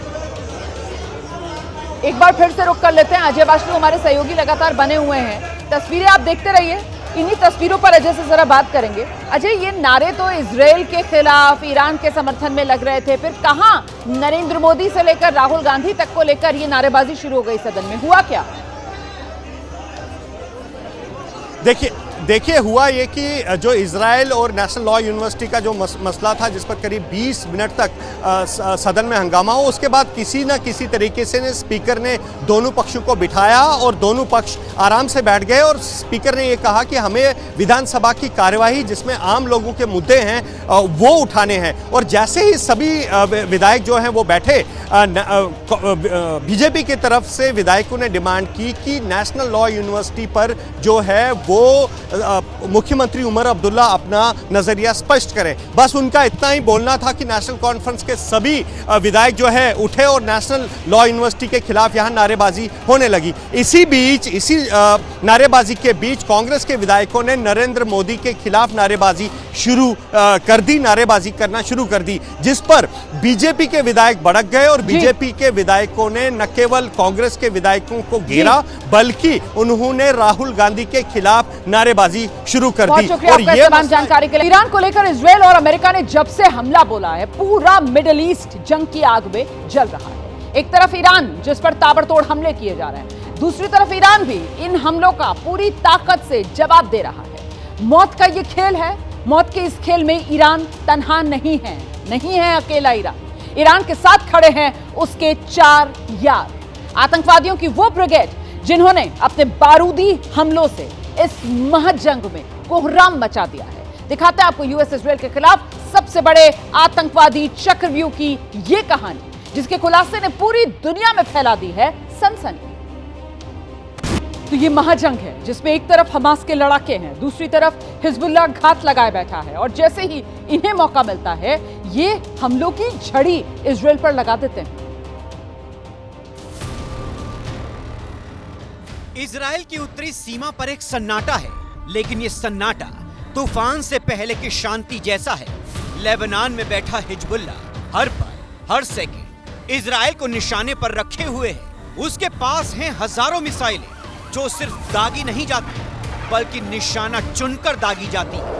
Speaker 1: एक बार फिर से रुक कर लेते हैं, अजय बाशलू हमारे सहयोगी लगातार बने हुए हैं, तस्वीरें आप देखते रहिए। इन्हीं तस्वीरों पर अजय से जरा बात करेंगे। अजय, ये नारे तो इजराइल के खिलाफ, ईरान के समर्थन में लग रहे थे, फिर कहां नरेंद्र मोदी से लेकर राहुल गांधी तक को लेकर ये नारेबाजी शुरू हो गई सदन में, हुआ क्या?
Speaker 5: देखिए हुआ ये कि जो इजराइल और नेशनल लॉ यूनिवर्सिटी का जो मसला था, जिस पर करीब 20 मिनट तक सदन में हंगामा हो, उसके बाद किसी न किसी तरीके से स्पीकर ने दोनों पक्षों को बिठाया और दोनों पक्ष आराम से बैठ गए और स्पीकर ने ये कहा कि हमें विधानसभा की कार्यवाही जिसमें आम लोगों के मुद्दे हैं वो उठाने हैं। और जैसे ही सभी विधायक जो हैं वो बैठे, बीजेपी की तरफ से विधायकों ने डिमांड की कि नेशनल लॉ यूनिवर्सिटी पर जो है वो मुख्यमंत्री उमर अब्दुल्ला अपना नजरिया स्पष्ट करें। बस उनका इतना ही बोलना था कि नेशनल कॉन्फ्रेंस के सभी विधायक जो है उठे और नेशनल लॉ यूनिवर्सिटी के खिलाफ यहां नारेबाजी होने लगी। इसी नारेबाजी के बीच कांग्रेस के विधायकों ने नरेंद्र मोदी के खिलाफ नारेबाजी करना शुरू कर दी, जिस पर बीजेपी के विधायक भड़क गए और बीजेपी के विधायकों ने न केवल कांग्रेस के विधायकों को घेरा बल्कि उन्होंने राहुल गांधी के खिलाफ नारेबाजी शुरू कर दी।
Speaker 1: और ये जानकारी के लिए, ईरान को लेकर इजराइल और अमेरिका ने जब से हमला बोला है, पूरा मिडिल ईस्ट जंग की आग में जल रहा है। एक तरफ ईरान जिस पर ताबड़तोड़ हमले किए जा रहे हैं, दूसरी तरफ ईरान भी इन हमलों का पूरी ताकत से जवाब दे रहा है। मौत का ये खेल है, मौत के इस खेल में ईरान तन्हा नहीं है अकेला ईरान के साथ खड़े हैं उसके 4 यार, आतंकवादियों की वो ब्रिगेड जिन्होंने अपने बारूदी हमलों से इस महजंग में कोहराम मचा दिया है। दिखाते हैं आपको यूएस इजराइल के खिलाफ सबसे बड़े आतंकवादी चक्रव्यूह की ये कहानी, जिसके खुलासे ने पूरी दुनिया में फैला दी है सनसनी। तो ये महाजंग है जिसमें एक तरफ हमास के लड़ाके हैं, दूसरी तरफ हिजबुल्लाह घात लगाए बैठा है और जैसे ही इन्हें मौका मिलता है ये हमलों की झड़ी इजराइल पर लगा देते हैं।
Speaker 6: इजराइल की उत्तरी सीमा पर एक सन्नाटा है, लेकिन ये सन्नाटा तूफान से पहले की शांति जैसा है। लेबनान में बैठा हिजबुल्लाह हर पल, हर सेकंड इजराइल को निशाने पर रखे हुए है। उसके पास हैं हजारों मिसाइलें जो सिर्फ दागी नहीं जाती बल्कि निशाना चुनकर दागी जाती है।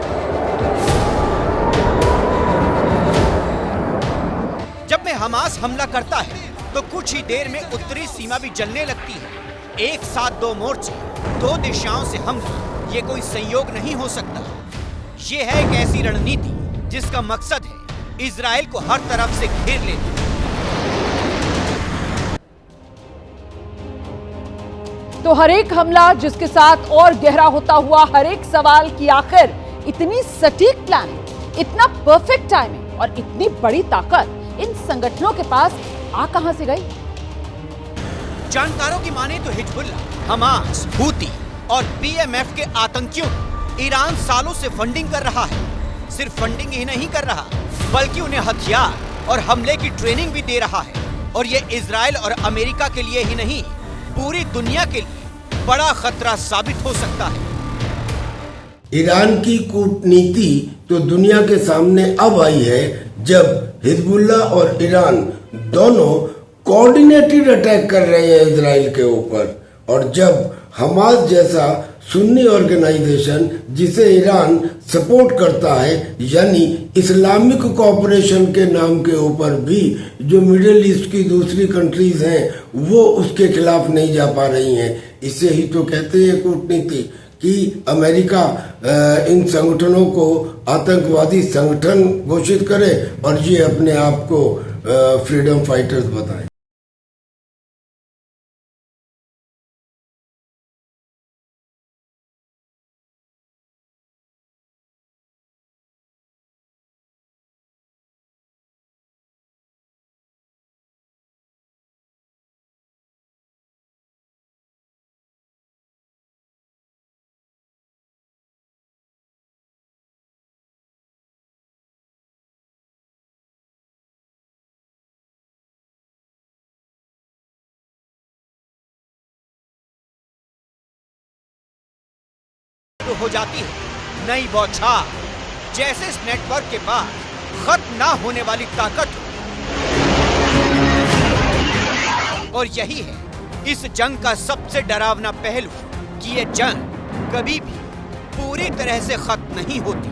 Speaker 6: जब में हमास हमला करता है तो कुछ ही देर में उत्तरी सीमा भी जलने लगती है। एक साथ दो मोर्चे, दो दिशाओं से हमला, ये कोई संयोग नहीं हो सकता। ये है एक ऐसी रणनीति जिसका मकसद है इजराइल को हर तरफ से घेर लेना।
Speaker 1: तो हर एक हमला जिसके साथ और गहरा होता हुआ हर एक सवाल की आखिर इतनी सटीक प्लानिंग, इतना परफेक्ट टाइमिंग और इतनी बड़ी ताकत इन संगठनों के पास आ कहां से गई?
Speaker 6: जानकारों की माने तो हिजबुल्ला, हमास, हूती और बीएमएफ के आतंकियों को ईरान सालों से फंडिंग कर रहा है। सिर्फ फंडिंग ही नहीं कर रहा, बल्कि उन्हें हथियार और हमले की ट्रेनिंग भी दे रहा है। और ये इजराइल और अमेरिका के लिए ही नहीं, पूरी दुनिया के लिए बड़ा खतरा साबित हो सकता है।
Speaker 7: ईरान की कूटनीति तो दुनिया के सामने अब आई है, जब हिजबुल्ला और ईरान दोनों कोऑर्डिनेटेड अटैक कर रहे हैं इजराइल के ऊपर, और जब हमास जैसा सुन्नी ऑर्गेनाइजेशन जिसे ईरान सपोर्ट करता है, यानी इस्लामिक कोऑपरेशन के नाम के ऊपर भी जो मिडिल ईस्ट की दूसरी कंट्रीज हैं वो उसके खिलाफ नहीं जा पा रही हैं। इसे ही तो कहते हैं कूटनीति कि अमेरिका इन संगठनों को आतंकवादी संगठन घोषित करे और ये अपने आप को फ्रीडम फाइटर्स बताए।
Speaker 6: हो जाती है नई बौछार, जैसे इस नेटवर्क के पास खत्म ना होने वाली ताकत हो। और यही है इस जंग का सबसे डरावना पहलू कि ये जंग कभी भी पूरी तरह से खत्म नहीं होती।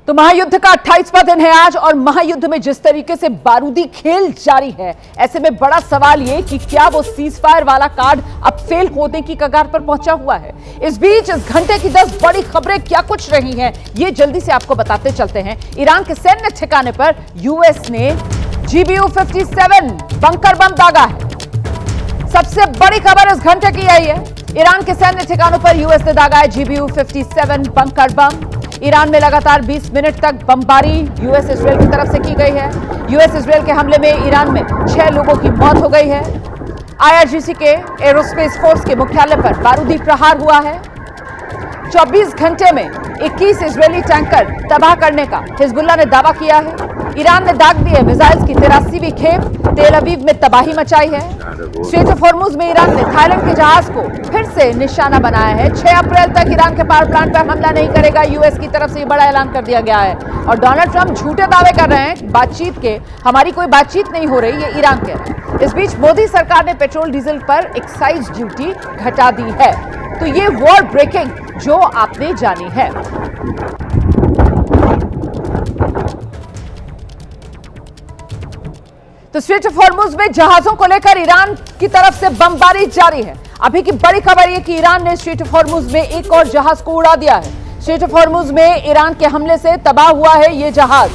Speaker 1: तो महायुद्ध का 28वां दिन है आज, और महायुद्ध में जिस तरीके से बारूदी खेल जारी है, ऐसे में बड़ा सवाल ये कि क्या वो सीज फायर वाला कार्ड अब फेल होने की कगार पर पहुंचा हुआ है। इस बीच इस घंटे की 10 बड़ी खबरें क्या कुछ रही हैं, ये जल्दी से आपको बताते चलते हैं। ईरान के सैन्य ठिकाने पर यूएस ने GBU-57 बंकर बम दागा है। सबसे बड़ी खबर इस घंटे की यही है, ईरान के सैन्य ठिकानों पर यूएस ने दागा है GBU-57 बंकर बम। ईरान में लगातार 20 मिनट तक बमबारी यूएस इजराइल की तरफ से की गई है। यूएस इजराइल के हमले में ईरान में 6 लोगों की मौत हो गई है। IRGC के एरोस्पेस फोर्स के मुख्यालय पर बारूदी प्रहार हुआ है। 24 घंटे में 21 इजरायली टैंकर तबाह करने का हिजबुल्लाह ने दावा किया है। ईरान ने दाग दी है मिसाइल्स की 83वीं खेप, तेल अवीव में तबाही मचाई है। स्ट्रेट ऑफ हॉर्मुज में ईरान ने थाईलैंड के जहाज को फिर से निशाना बनाया है। 6 अप्रैल तक ईरान के पावर प्लांट पर हमला नहीं करेगा, यूएस की तरफ से ये बड़ा ऐलान कर दिया गया है। और डोनाल्ड ट्रंप झूठे दावे कर रहे हैं बातचीत के, हमारी कोई बातचीत नहीं हो रही, ये ईरान कह रहे हैं। इस बीच मोदी सरकार ने पेट्रोल डीजल पर एक्साइज ड्यूटी घटा दी है। तो ये वॉर ब्रेकिंग जो आपने जानी है। तो स्ट्रेट ऑफ हॉर्मुज में जहाजों को लेकर ईरान की तरफ से बमबारी जारी है। अभी की बड़ी खबर यह कि ईरान ने स्ट्रेट ऑफ हॉर्मुज में एक और जहाज को उड़ा दिया है। स्ट्रेट ऑफ हॉर्मुज में ईरान के हमले से तबाह हुआ है यह जहाज।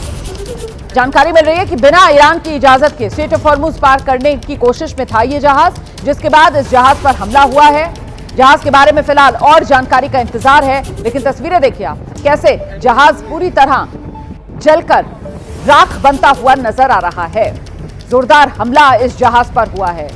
Speaker 1: जानकारी मिल रही है कि बिना ईरान की इजाजत के स्ट्रेट ऑफ हॉर्मुज पार करने की कोशिश में था यह जहाज, जिसके बाद इस जहाज पर हमला हुआ है। जहाज के बारे में फिलहाल और जानकारी का इंतजार है, लेकिन तस्वीरें देखिए आप, कैसे जहाज पूरी तरह जलकर राख बनता हुआ नजर आ रहा है। जोरदार हमला इस जहाज पर हुआ है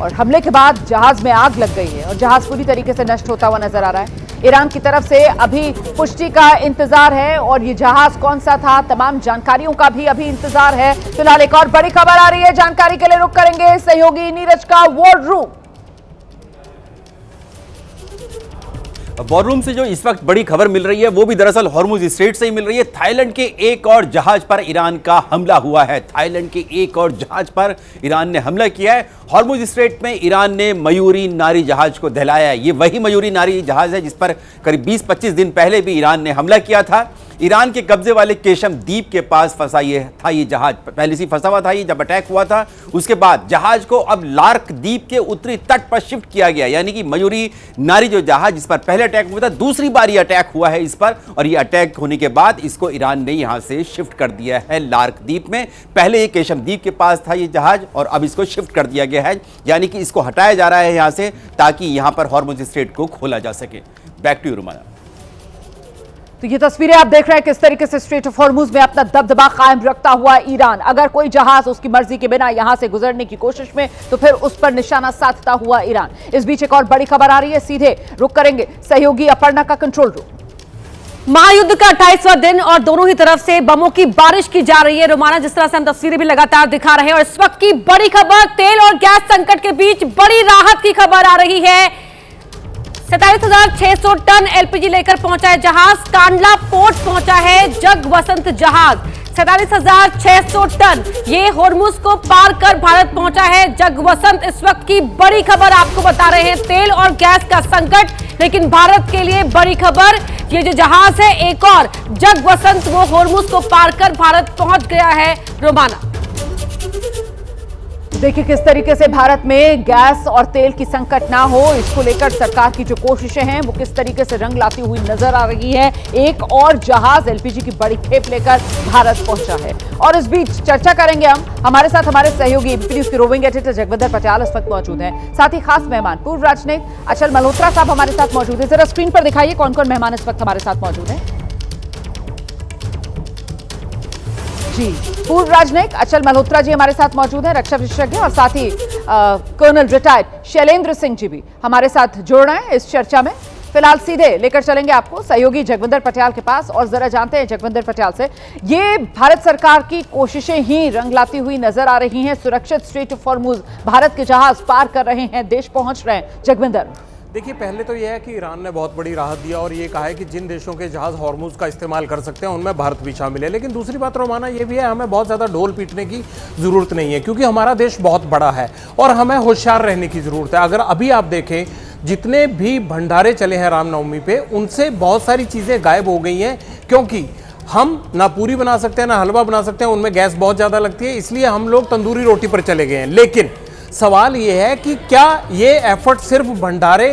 Speaker 1: और हमले के बाद जहाज में आग लग गई है और जहाज पूरी तरीके से नष्ट होता हुआ नजर आ रहा है। ईरान की तरफ से अभी पुष्टि का इंतजार है और ये जहाज कौन सा था, तमाम जानकारियों का भी अभी इंतजार है। फिलहाल एक और बड़ी खबर आ रही है, जानकारी के लिए रुक करेंगे सहयोगी नीरज का वॉर रूम।
Speaker 2: वॉर से जो इस वक्त बड़ी खबर मिल रही है वो भी दरअसल हॉर्मुज स्ट्रेट से ही मिल रही है। थाईलैंड के एक और जहाज पर ईरान का हमला हुआ है। थाईलैंड के एक और जहाज पर ईरान ने हमला किया है। हॉर्मुज स्ट्रेट में ईरान ने मयूरी नारी जहाज को दहलाया है। ये वही मयूरी नारी जहाज है जिस पर करीब 20-25 दिन पहले भी ईरान ने हमला किया था। ईरान के कब्जे वाले केशम द्वीप के पास फंसा ये जहाज पहले से फंसा हुआ था। ये जब अटैक हुआ था उसके बाद जहाज को अब लार्क द्वीप के उत्तरी तट पर शिफ्ट किया गया, यानी कि मयूरी नारी जो जहाज जिस पर पहले अटैक हुआ था दूसरी बार ये अटैक हुआ है इस पर, और ये अटैक होने के बाद इसको ईरान ने यहां से शिफ्ट कर दिया है लार्क द्वीप में। पहले ये केशम द्वीप के पास था ये जहाज और अब इसको शिफ्ट कर दिया गया है, यानी कि इसको हटाया जा रहा है यहां से ताकि यहां पर हॉर्मुज स्ट्रेट को खोला जा सके। Back to you Rumana.
Speaker 1: तो ये तस्वीरें आप देख रहे हैं किस तरीके से स्ट्रेट ऑफ हॉर्मुज में अपना दबदबा कायम रखता हुआ ईरान, अगर कोई जहाज उसकी मर्जी के बिना यहां से गुजरने की कोशिश में तो फिर उस पर निशाना साधता हुआ ईरान। इस बीच एक और बड़ी खबर आ रही है, सीधे रुक करेंगे सहयोगी अपर्णा का कंट्रोल रूम।
Speaker 8: महायुद्ध का 28वां दिन और दोनों ही तरफ से बमों की बारिश की जा रही है। रोमाना, जिस तरह से हम तस्वीरें भी लगातार दिखा रहे हैं और इस वक्त की बड़ी खबर, तेल और गैस संकट के बीच बड़ी राहत की खबर आ रही है। 47,600 टन एलपीजी लेकर पहुंचा है जहाज, कांडला पोर्ट पहुंचा है जगवसंत जहाज। 47,600 टन ये हॉर्मुज को पार कर भारत पहुंचा है जगवसंत। इस वक्त की बड़ी खबर आपको बता रहे हैं, तेल और गैस का संकट, लेकिन भारत के लिए बड़ी खबर, ये जो जहाज है एक और जगवसंत वो हॉर्मुज को पार कर भारत पहुंच गया है। रोमाना,
Speaker 1: देखिए किस तरीके से भारत में गैस और तेल की संकट ना हो, इसको लेकर सरकार की जो कोशिशें हैं वो किस तरीके से रंग लाती हुई नजर आ रही है। एक और जहाज एलपीजी की बड़ी खेप लेकर भारत पहुंचा है और इस बीच चर्चा करेंगे हम। हमारे साथ हमारे सहयोगी एबीपी न्यूज के रोविंग एडिटर जगविंदर पटियाल इस वक्त मौजूद हैं, साथ ही खास मेहमान पूर्व राजनयिक अचल मल्होत्रा साहब हमारे साथ मौजूद है। जरा स्क्रीन पर दिखाइए कौन कौन मेहमान इस वक्त हमारे साथ मौजूद हैं। जी, पूर्व राजनयिक अचल मल्होत्रा जी हमारे साथ मौजूद हैं, रक्षा विशेषज्ञ, और साथ ही कर्नल रिटायर्ड शैलेंद्र सिंह जी भी हमारे साथ जुड़ रहे हैं इस चर्चा में। फिलहाल सीधे लेकर चलेंगे आपको सहयोगी जगविंदर पटियाल के पास और जरा जानते हैं जगविंदर पटियाल से, ये भारत सरकार की कोशिशें ही रंग लाती हुई नजर आ रही हैं। सुरक्षित स्ट्रेट ऑफ हॉर्मुज भारत के जहाज पार कर रहे हैं, देश पहुंच रहे हैं। जगविंदर,
Speaker 9: देखिए, पहले तो यह है कि ईरान ने बहुत बड़ी राहत दिया और ये कहा है कि जिन देशों के जहाज हॉर्मुज का इस्तेमाल कर सकते हैं उनमें भारत भी शामिल है। लेकिन दूसरी बात रोमाना ये भी है, हमें बहुत ज़्यादा ढोल पीटने की ज़रूरत नहीं है क्योंकि हमारा देश बहुत बड़ा है और हमें होशियार रहने की ज़रूरत है। अगर अभी आप देखें जितने भी भंडारे चले हैं रामनवमी पे, उनसे बहुत सारी चीज़ें गायब हो गई हैं क्योंकि हम ना पूरी बना सकते हैं ना हलवा बना सकते हैं, उनमें गैस बहुत ज़्यादा लगती है, इसलिए हम लोग तंदूरी रोटी पर चले गए हैं। लेकिन सवाल ये है कि क्या ये एफर्ट सिर्फ भंडारे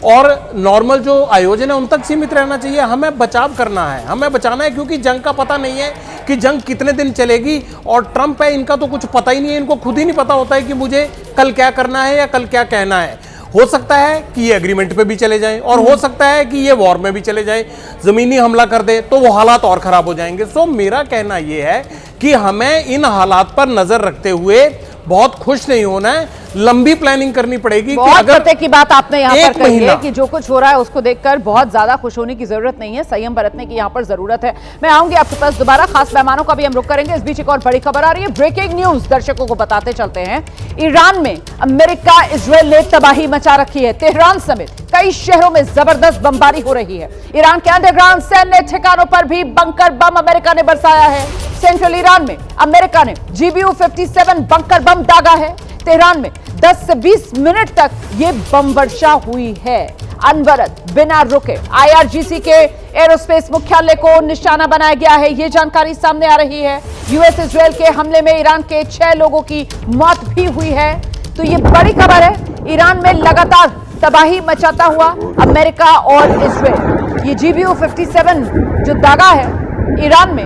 Speaker 9: और नॉर्मल जो आयोजन है उन तक सीमित रहना चाहिए? हमें बचाव करना है, हमें बचाना है क्योंकि जंग का पता नहीं है कि जंग कितने दिन चलेगी। और ट्रंप है, इनका तो कुछ पता ही नहीं है, इनको खुद ही नहीं पता होता है कि मुझे कल क्या करना है या कल क्या कहना है। हो सकता है कि ये एग्रीमेंट पे भी चले जाएं और हो सकता है कि ये वॉर में भी चले जाएं, जमीनी हमला कर दे तो वो हालात और खराब हो जाएंगे। सो मेरा कहना ये है कि हमें इन हालात पर नजर रखते हुए बहुत खुश नहीं होना है, लंबी प्लानिंग करनी पड़ेगी।
Speaker 1: बहुत
Speaker 9: कि अगर
Speaker 1: पते की बात आपने यहाँ पर कही है कि जो कुछ हो रहा है उसको देखकर बहुत ज्यादा खुश होने की जरूरत नहीं है, संयम बरतने की यहाँ पर जरूरत है। मैं आऊंगी आपके पास दोबारा, खास मेहमानों का भी हम रुख करेंगे। इस बीच एक और बड़ी खबर आ रही है, ब्रेकिंग न्यूज दर्शकों को बताते चलते हैं। ईरान में अमेरिका इजरायल ने तबाही मचा रखी है, तेहरान समेत कई शहरों में जबरदस्त बमबारी हो रही है। ईरान के अंडरग्राउंड सैन्य ठिकानों पर भी बंकर बम अमेरिका ने बरसाया है। सेंट्रल ईरान में अमेरिका ने GBU-57 बंकर बम दागा है। तेहरान में 10 से 20 मिनट तक ये बम वर्षा हुई है, अनवरत बिना रुके। IRGC के एरोस्पेस मुख्यालय को निशाना बनाया गया है, ये जानकारी सामने आ रही है। यूएस इजरायल के हमले में ईरान के 6 लोगों की मौत भी हुई है। तो ये बड़ी खबर है, ईरान में लगातार तबाही मचाता हुआ अमेरिका और इजरायल। ये GBU-57 जो दागा है ईरान में,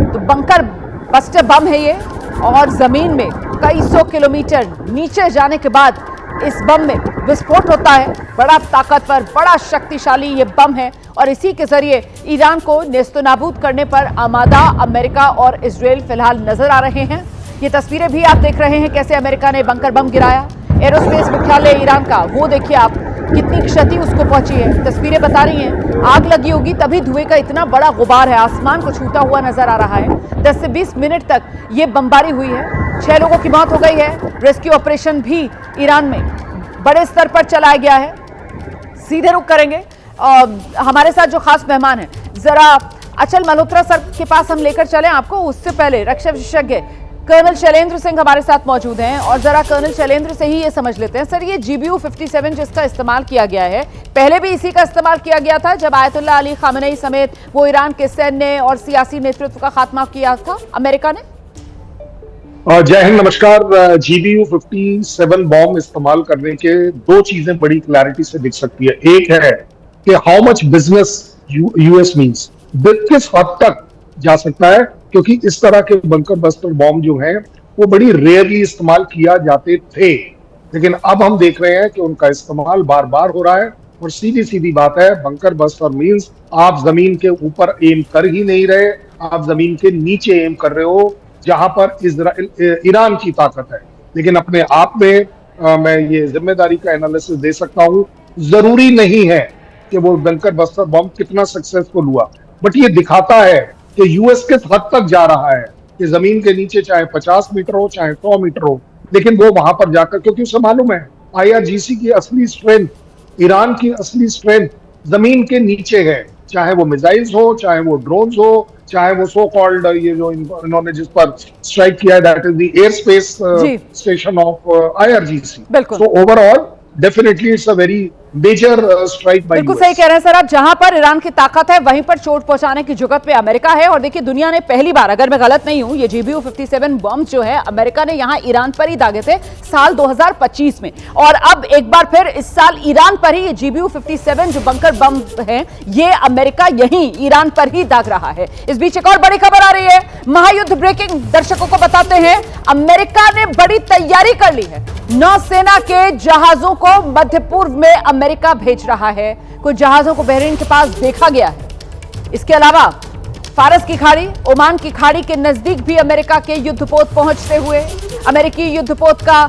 Speaker 1: तो बंकर बस्टर बम है ये, और जमीन में कई सौ किलोमीटर नीचे जाने के बाद इस बम में विस्फोट होता है। बड़ा ताकतवर, बड़ा शक्तिशाली ये बम है और इसी के जरिए ईरान को नेस्तनाबूद करने पर आमादा अमेरिका और इजरायल फिलहाल नजर आ रहे हैं। ये तस्वीरें भी आप देख रहे हैं कैसे अमेरिका ने बंकर बम गिराया। एरोस्पेस मुख्यालय ईरान का, वो देखिए आप कितनी क्षति उसको पहुंची है। तस्वीरें बता रही हैं आग लगी होगी तभी धुएं का इतना बड़ा गुबार है, आसमान को छूता हुआ नजर आ रहा है। 10 से 20 मिनट तक ये बमबारी हुई है, 6 लोगों की मौत हो गई है। रेस्क्यू ऑपरेशन भी ईरान में बड़े स्तर पर चलाया गया है। सीधे रुख करेंगे हमारे साथ जो खास मेहमान हैं, जरा अचल मल्होत्रा सर के पास हम लेकर चलें आपको। उससे पहले रक्षा विशेषज्ञ कर्नल शैलेंद्र सिंह हमारे साथ मौजूद हैं और जरा कर्नल शैलेंद्र से ही ये समझ लेते हैं। सर, ये GBU-57 जिसका इस्तेमाल किया गया है, पहले भी इसी का इस्तेमाल किया गया था जब आयतुल्ला अली खामेनेई समेत वो ईरान के सैन्य और सियासी नेतृत्व का खात्मा किया था अमेरिका ने।
Speaker 10: जय हिंद, नमस्कार। GBU-57 बॉम्ब इस्तेमाल करने के दो चीजें बड़ी क्लैरिटी से दिख सकती है। एक है कि how much business US means, किस हद तक जा सकता है, क्योंकि इस तरह के बंकर बस्टर बॉम्ब जो हैं वो बड़ी रेयरली इस्तेमाल किया जाते थे, लेकिन अब हम देख रहे हैं कि उनका इस्तेमाल बार बार हो रहा है। और सीधी सीधी बात है, बंकर बस्टर मींस आप जमीन के ऊपर एम कर ही नहीं रहे, आप जमीन के नीचे एम कर रहे हो जहां पर ईरान की ताकत है। लेकिन अपने आप में मैं ये जिम्मेदारी का एनालिसिस दे सकता हूं, जरूरी नहीं है कि वो बंकर बस्टर बॉम्ब कितना सक्सेसफुल हुआ, बट ये दिखाता है कि यूएस किस हद तक जा रहा है कि जमीन के नीचे चाहे 50 मीटर हो चाहे 100 मीटर हो, लेकिन वो वहां पर जाकर, क्योंकि उसे मालूम है IRGC की असली स्ट्रेंथ, ईरान की असली स्ट्रेंथ जमीन के नीचे है, चाहे वो मिसाइल्स हो, चाहे वो ड्रोन्स हो, चाहे वो सो कॉल्ड ये जो इन्होंने जिस पर स्ट्राइक किया है, that is the air space station of IRGC। So overall definitely it's a very major strike by
Speaker 1: बिल्कुल सही कह रहे हैं सर आप। जहां पर ईरान की ताकत है वहीं पर चोट पहुंचाने की जुगत पे अमेरिका है। और देखिए, दुनिया ने पहली बार, अगर मैं गलत नहीं हूं, ये GBU-57 बम जो है अमेरिका ने यहां ईरान पर ही दागे थे साल 2025 में, और अब एक बार फिर इस साल ईरान पर ही ये GBU-57 जो बंकर बम है ये अमेरिका यहीं ईरान पर ही दाग रहा है। इस बीच एक और बड़ी खबर आ रही है, महायुद्ध ब्रेकिंग दर्शकों को बताते हैं। अमेरिका ने बड़ी तैयारी कर ली है, नौसेना के जहाजों को मध्य पूर्व में अमेरिका भेज रहा है। कुछ जहाजों को बहरीन के पास देखा गया है। इसके अलावा फारस की खाड़ी, ओमान की खाड़ी के नजदीक भी अमेरिका के युद्धपोत पहुंचते हुए अमेरिकी युद्धपोत का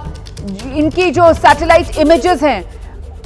Speaker 1: इनकी जो सैटेलाइट इमेजेस हैं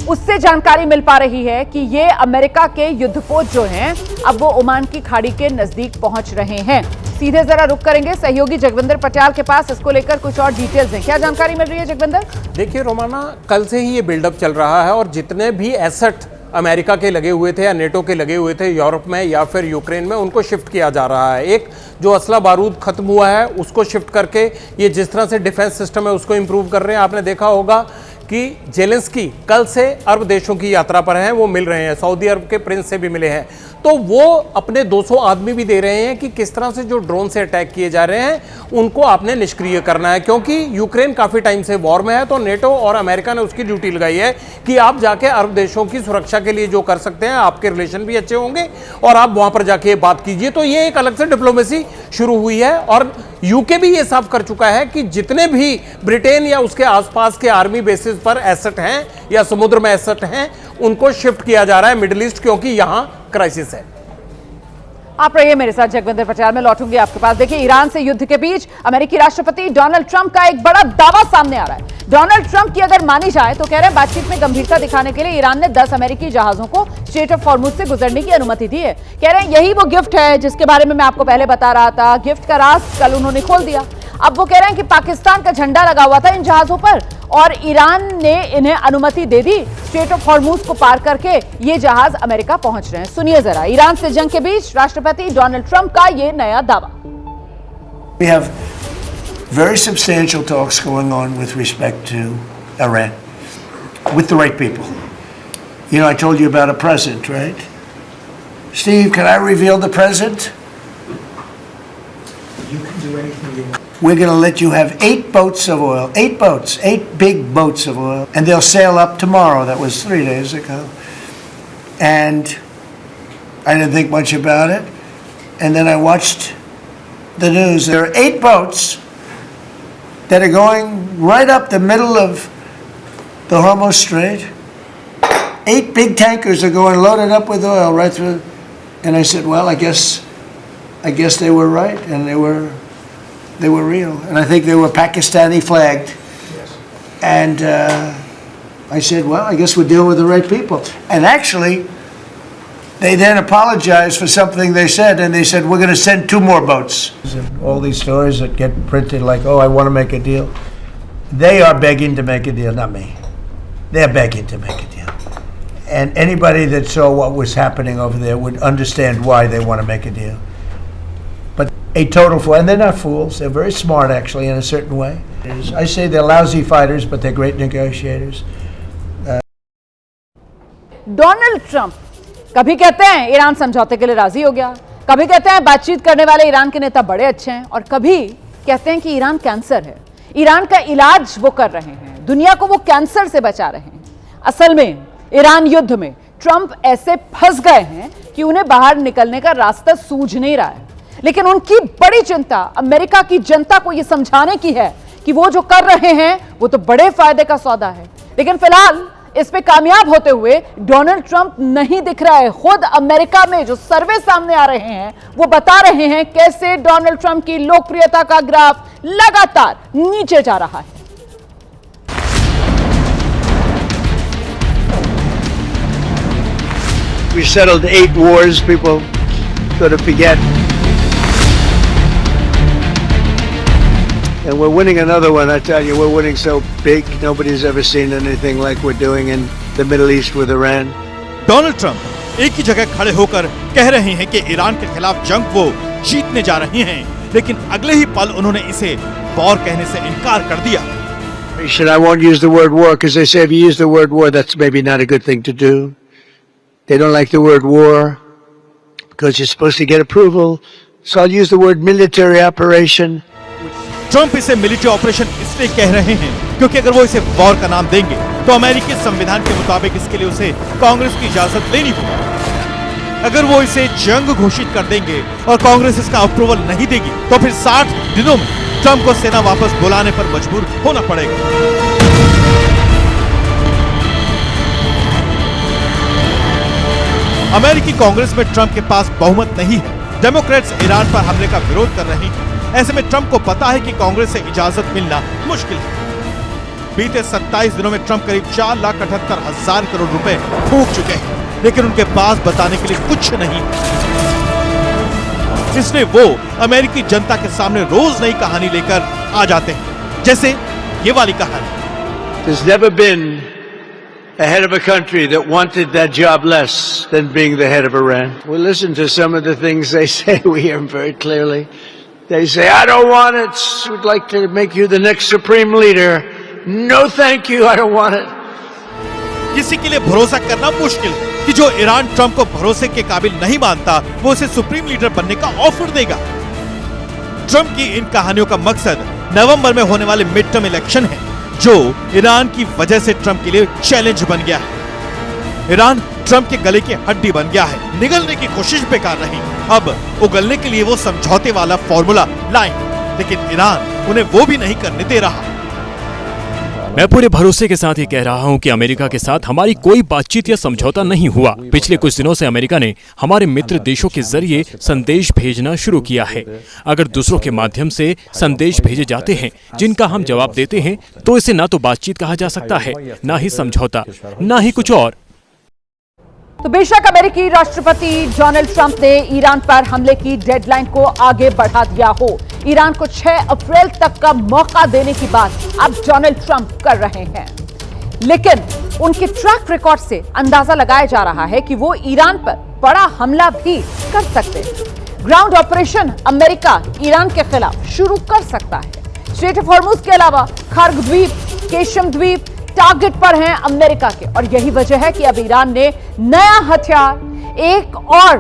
Speaker 1: उससे जानकारी मिल पा रही है कि ये अमेरिका के युद्धपोत जो हैं अब वो ओमान की खाड़ी के नजदीक पहुंच रहे हैं। सीधे जरा रुक करेंगे सहयोगी जगविंदर पटियाल के पास, इसको लेकर कुछ और डिटेल्स हैं। क्या जानकारी मिल रही है जगविंदर?
Speaker 9: देखिए रोमाना, कल से ही ये बिल्डअप चल रहा है और जितने भी एसेट अमेरिका के लगे हुए थे या नेटो के लगे हुए थे यूरोप में या फिर यूक्रेन में, उनको शिफ्ट किया जा रहा है। एक जो असला बारूद खत्म हुआ है उसको शिफ्ट करके ये जिस तरह से डिफेंस सिस्टम है उसको इंप्रूव कर रहे हैं। आपने देखा होगा कि जेलेंस्की कल से अरब देशों की यात्रा पर हैं, वो मिल रहे हैं, सऊदी अरब के प्रिंस से भी मिले हैं, तो वो अपने 200 आदमी भी दे रहे हैं कि किस तरह से जो ड्रोन से अटैक किए जा रहे हैं उनको आपने निष्क्रिय करना है, क्योंकि यूक्रेन काफ़ी टाइम से वॉर में है। तो नेटो और अमेरिका ने उसकी ड्यूटी लगाई है कि आप जाके अरब देशों की सुरक्षा के लिए जो कर सकते हैं, आपके रिलेशन भी अच्छे होंगे और आप वहां पर जाके बात कीजिए। तो ये एक अलग से डिप्लोमेसी शुरू हुई है और यूके भी ये साफ कर चुका है कि जितने भी ब्रिटेन या उसके आसपास के आर्मी बेसिस पर एसेट हैं या समुद्र में एसेट हैं उनको शिफ्ट किया जा रहा है मिडिल ईस्ट, क्योंकि यहां क्राइसिस है।
Speaker 1: आप रहिए मेरे साथ जगविंदर पटियाल, में लौटूंगी आपके पास। देखिए, ईरान से युद्ध के बीच अमेरिकी राष्ट्रपति डोनाल्ड ट्रंप का एक बड़ा दावा सामने आ रहा है। डोनाल्ड ट्रंप की अगर मानी जाए तो कह रहे हैं बातचीत में गंभीरता दिखाने के लिए ईरान ने 10 अमेरिकी जहाजों को स्ट्रेट ऑफ हॉर्मुज से गुजरने की अनुमति दी है। कह रहे हैं यही वो गिफ्ट है जिसके बारे में मैं आपको पहले बता रहा था। गिफ्ट का राज कल उन्होंने खोल दिया। अब वो कह रहे हैं कि पाकिस्तान का झंडा लगा हुआ था इन जहाजों पर और ईरान ने इन्हें अनुमति दे दी। स्ट्रेट ऑफ हॉर्मुज को पार करके ये जहाज अमेरिका पहुंच रहे हैं। सुनिए जरा ईरान से जंग के बीच राष्ट्रपति डोनाल्ड ट्रंप का ये नया दावा।
Speaker 11: We have very substantial talks going on with respect to Iran with the right people. You know, I told you about a president, right? Steve, can I reveal the president? You can do anything you want. We're going to let you have 8 boats of oil, 8 boats, 8 big boats of oil, and they'll sail up tomorrow. That was 3 days ago. And I didn't think much about it. And then I watched the news. There are 8 boats that are going right up the middle of the Hormuz Strait. 8 big tankers are going loaded up with oil right through. And I said, well, I guess they were right, and they were real, and I think they were Pakistani flagged. Yes. And I said, well, I guess we're dealing with the right people. And actually, they then apologized for something they said, and they said, we're going to send 2 more boats. All these stories that get printed like, oh, I want to make a deal. They are begging to make a deal, not me. They're begging to make a deal. And anybody that saw what was happening over there would understand why they want to make a deal. But a total fool, and they're not fools. They're very smart, actually, in a certain way. I say they're lousy fighters, but they're great negotiators.
Speaker 1: Donald Trump कभी कहते हैं ईरान समझौते के लिए राजी हो गया, कभी कहते हैं बातचीत करने वाले ईरान के नेता बड़े अच्छे हैं, और कभी कहते हैं कि ईरान कैंसर है, ईरान का इलाज वो कर रहे हैं, दुनिया को वो कैंसर से बचा रहे हैं। असल में ईरान युद्ध में ट्रंप ऐसे फंस गए हैं कि उन्हें बाहर निकलने का रास्ता सूझ नहीं रहा है। लेकिन उनकी बड़ी चिंता अमेरिका की जनता को यह समझाने की है कि वो जो कर रहे हैं वो तो बड़े फायदे का सौदा है। लेकिन फिलहाल इस पे कामयाब होते हुए डोनाल्ड ट्रंप नहीं दिख रहा है। खुद अमेरिका में जो सर्वे सामने आ रहे हैं वो बता रहे हैं कैसे डोनाल्ड ट्रंप की लोकप्रियता का ग्राफ लगातार नीचे जा रहा है।
Speaker 11: We settled 8 wars, people sort of forget. And we're winning another one, I tell you, we're winning so big, nobody's ever seen anything like we're doing in the Middle East with Iran.
Speaker 12: Donald Trump एक ही जगह खड़े होकर कह रहे हैं कि ईरान के खिलाफ जंग वो जीतने जा रहे हैं, लेकिन अगले ही पल उन्होंने इसे वॉर कहने से इनकार कर दिया।
Speaker 11: I won't use the word war because they say if you use the word war, that's maybe not a good thing to do. They don't like the word war because you're supposed to get approval. So I'll use the word military operation.
Speaker 12: Trump इसे मिलिट्री ऑपरेशन इसलिए कह रहे हैं क्योंकि अगर वो इसे वॉर का नाम देंगे तो अमेरिकी संविधान के मुताबिक इसके लिए उसे कांग्रेस की इजाजत लेनी होगी। अगर वो इसे जंग घोषित कर देंगे और कांग्रेस इसका अप्रूवल नहीं देगी तो फिर 60 दिनों में ट्रंप को सेना वापस बुलाने पर मजबूर होना पड़ेगा। अमेरिकी कांग्रेस में ट्रंप के पास बहुमत नहीं है। डेमोक्रेट्स ईरान पर हमले का विरोध कर रहे हैं। ऐसे में ट्रंप को पता है कि कांग्रेस से इजाजत मिलना मुश्किल है। बीते 27 दिनों में ट्रंप करीब 4,78,000 करोड़ रुपए फूंक चुके हैं, लेकिन उनके पास बताने के लिए कुछ नहीं। इसलिए वो अमेरिकी जनता के सामने रोज नई कहानी लेकर आ जाते हैं, जैसे ये वाली कहानी।
Speaker 11: There's never been a head of a country that wanted that job less than being the head of Iran. Well, listen to some of the things they say. We hear them very clearly. They say, I don't want it. We'd like to make you the next supreme leader. No, thank you. I don't want it.
Speaker 12: किसी के लिए भरोसा करना मुश्किल है कि जो ईरान ट्रंप को भरोसे के काबिल नहीं मानता वो उसे सुप्रीम लीडर बनने का ऑफर देगा। ट्रंप की इन कहानियों का मकसद नवंबर में होने वाले मिड टर्म इलेक्शन है, जो ईरान की वजह से ट्रंप के लिए चैलेंज बन गया है। ईरान ट्रंप के गले की हड्डी बन गया है। निगलने की कोशिश बेकार रही। अब उगलने के लिए वो समझौते वाला फॉर्मूला लाएं, लेकिन ईरान उन्हें वो भी नहीं करने दे रहा।
Speaker 13: मैं पूरे भरोसे के साथ ये कह रहा हूं कि अमेरिका के साथ हमारी कोई बातचीत या समझौता नहीं हुआ। पिछले कुछ दिनों से अमेरिका ने हमारे मित्र देशों के जरिए संदेश भेजना शुरू किया है। अगर दूसरों के माध्यम से संदेश भेजे जाते हैं जिनका हम जवाब देते हैं तो इसे ना तो बातचीत कहा जा सकता है, ना ही समझौता, ना ही कुछ और।
Speaker 1: तो बेशक अमेरिकी राष्ट्रपति डोनाल्ड ट्रंप ने ईरान पर हमले की डेडलाइन को आगे बढ़ा दिया हो, ईरान को 6 अप्रैल तक का मौका देने की बात अब डोनाल्ड ट्रंप कर रहे हैं, लेकिन उनके ट्रैक रिकॉर्ड से अंदाजा लगाया जा रहा है कि वो ईरान पर बड़ा हमला भी कर सकते हैं। ग्राउंड ऑपरेशन अमेरिका ईरान के खिलाफ शुरू कर सकता है। स्ट्रेट ऑफ हॉर्मुज के अलावा खार्ग द्वीप, केशम द्वीप टारगेट पर हैं अमेरिका के, और यही वजह है कि अब ईरान ने नया हथियार, एक और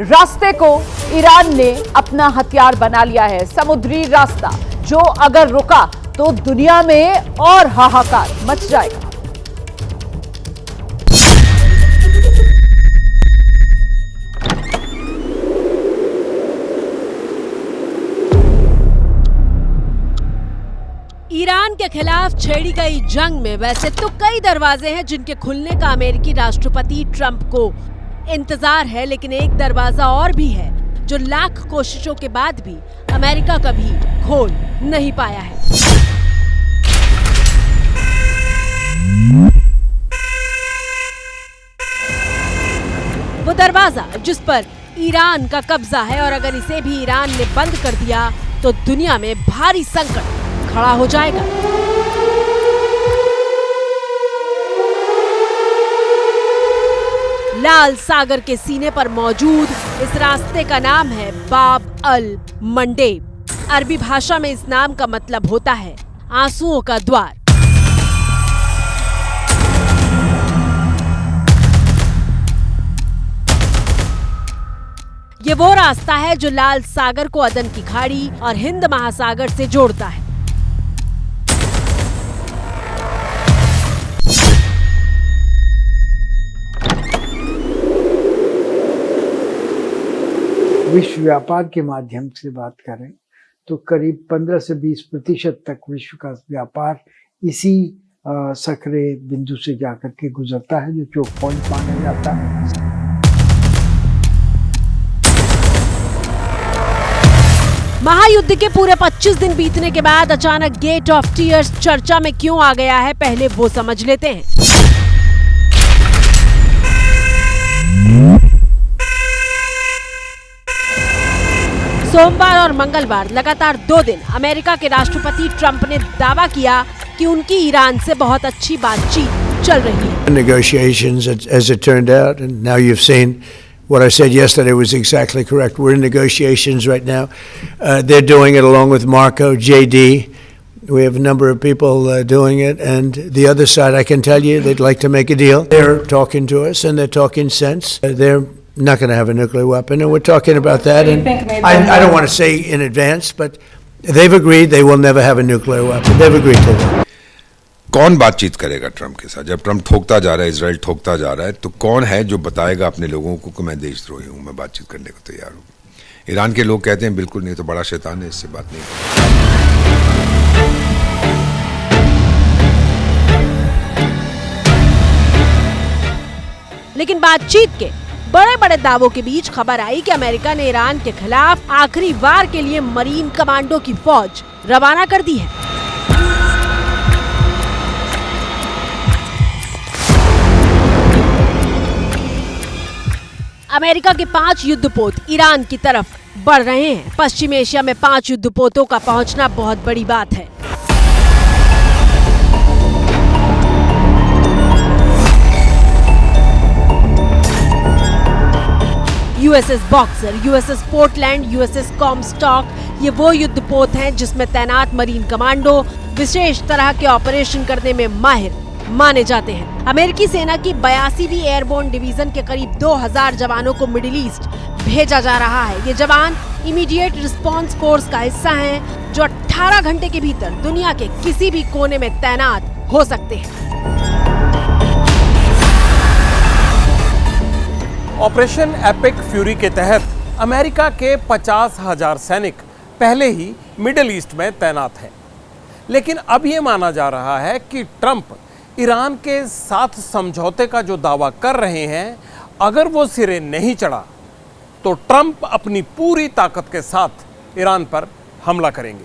Speaker 1: रास्ते को ईरान ने अपना हथियार बना लिया है, समुद्री रास्ता, जो अगर रुका तो दुनिया में और हाहाकार मच जाएगा।
Speaker 8: ईरान के खिलाफ छेड़ी गई जंग में वैसे तो कई दरवाजे हैं जिनके खुलने का अमेरिकी राष्ट्रपति ट्रंप को इंतजार है, लेकिन एक दरवाजा और भी है जो लाख कोशिशों के बाद भी अमेरिका कभी खोल नहीं पाया है। वो दरवाजा जिस पर ईरान का कब्जा है, और अगर इसे भी ईरान ने बंद कर दिया तो दुनिया में भारी संकट खड़ा हो जाएगा। लाल सागर के सीने पर मौजूद इस रास्ते का नाम है बाब अल मंडेब। अरबी भाषा में इस नाम का मतलब होता है आंसुओं का द्वार। ये वो रास्ता है जो लाल सागर को अदन की खाड़ी और हिंद महासागर से जोड़ता है।
Speaker 14: विश्व व्यापार के माध्यम से बात करें तो करीब 15 से 20% तक विश्व का व्यापार इसी सकरे बिंदु से जाकर के गुजरता है, जो चोक पॉइंट माना जाता है।
Speaker 8: महायुद्ध के पूरे 25 दिन बीतने के बाद अचानक गेट ऑफ टीयर्स चर्चा में क्यों आ गया है, पहले वो समझ लेते हैं। सोमवार और मंगलवार लगातार 2 दिन अमेरिका के राष्ट्रपति ट्रंप ने दावा किया कि उनकी ईरान से बहुत अच्छी बातचीत चल रही है।
Speaker 11: Negotiations, as it turned out, and now you've seen what I said yesterday was exactly correct. We're in negotiations right now. They're doing it along with Marco, JD. We have a number of people doing it, and the other side, I can tell you, they'd like to make a deal. They're talking to us, and they're talking sense. They're not going to have a nuclear weapon, and we're talking about that. And I don't want to say in advance, but they've agreed they will never have a nuclear weapon. They've agreed to that.
Speaker 15: कौन बातचीत करेगा ट्रंप के साथ? जब ट्रंप ठोकता जा रहा है, इजराइल ठोकता जा रहा है, तो कौन है जो बताएगा अपने लोगों को कि मैं देशद्रोही हूं, मैं बातचीत करने को तैयार हूं? ईरान के लोग कहते हैं बिल्कुल नहीं, तो बड़ा शैतान है, इससे बात नहीं।
Speaker 8: लेकिन बातचीत के बड़े बड़े दावों के बीच खबर आई कि अमेरिका ने ईरान के खिलाफ आखिरी वार के लिए मरीन कमांडो की फौज रवाना कर दी है। अमेरिका के 5 युद्धपोत ईरान की तरफ बढ़ रहे हैं। पश्चिम एशिया में 5 युद्धपोतों का पहुंचना बहुत बड़ी बात है। USS Boxer, USS Portland, USS Comstock, ये वो युद्धपोत हैं जिसमें तैनात मरीन कमांडो विशेष तरह के ऑपरेशन करने में माहिर माने जाते हैं। अमेरिकी सेना की 82वीं एयरबोर्न डिवीजन के करीब 2000 जवानों को मिडिल ईस्ट भेजा जा रहा है। ये जवान इमीडिएट रिस्पांस फोर्स का हिस्सा हैं, जो 18 घंटे के भीतर दुनिया के किसी भी कोने में तैनात हो सकते हैं।
Speaker 9: ऑपरेशन एपिक फ्यूरी के तहत अमेरिका के 50,000 सैनिक पहले ही मिडिल ईस्ट में तैनात हैं। लेकिन अब ये माना जा रहा है कि ट्रंप ईरान के साथ समझौते का जो दावा कर रहे हैं, अगर वो सिरे नहीं चढ़ा तो ट्रंप अपनी पूरी ताकत के साथ ईरान पर हमला करेंगे।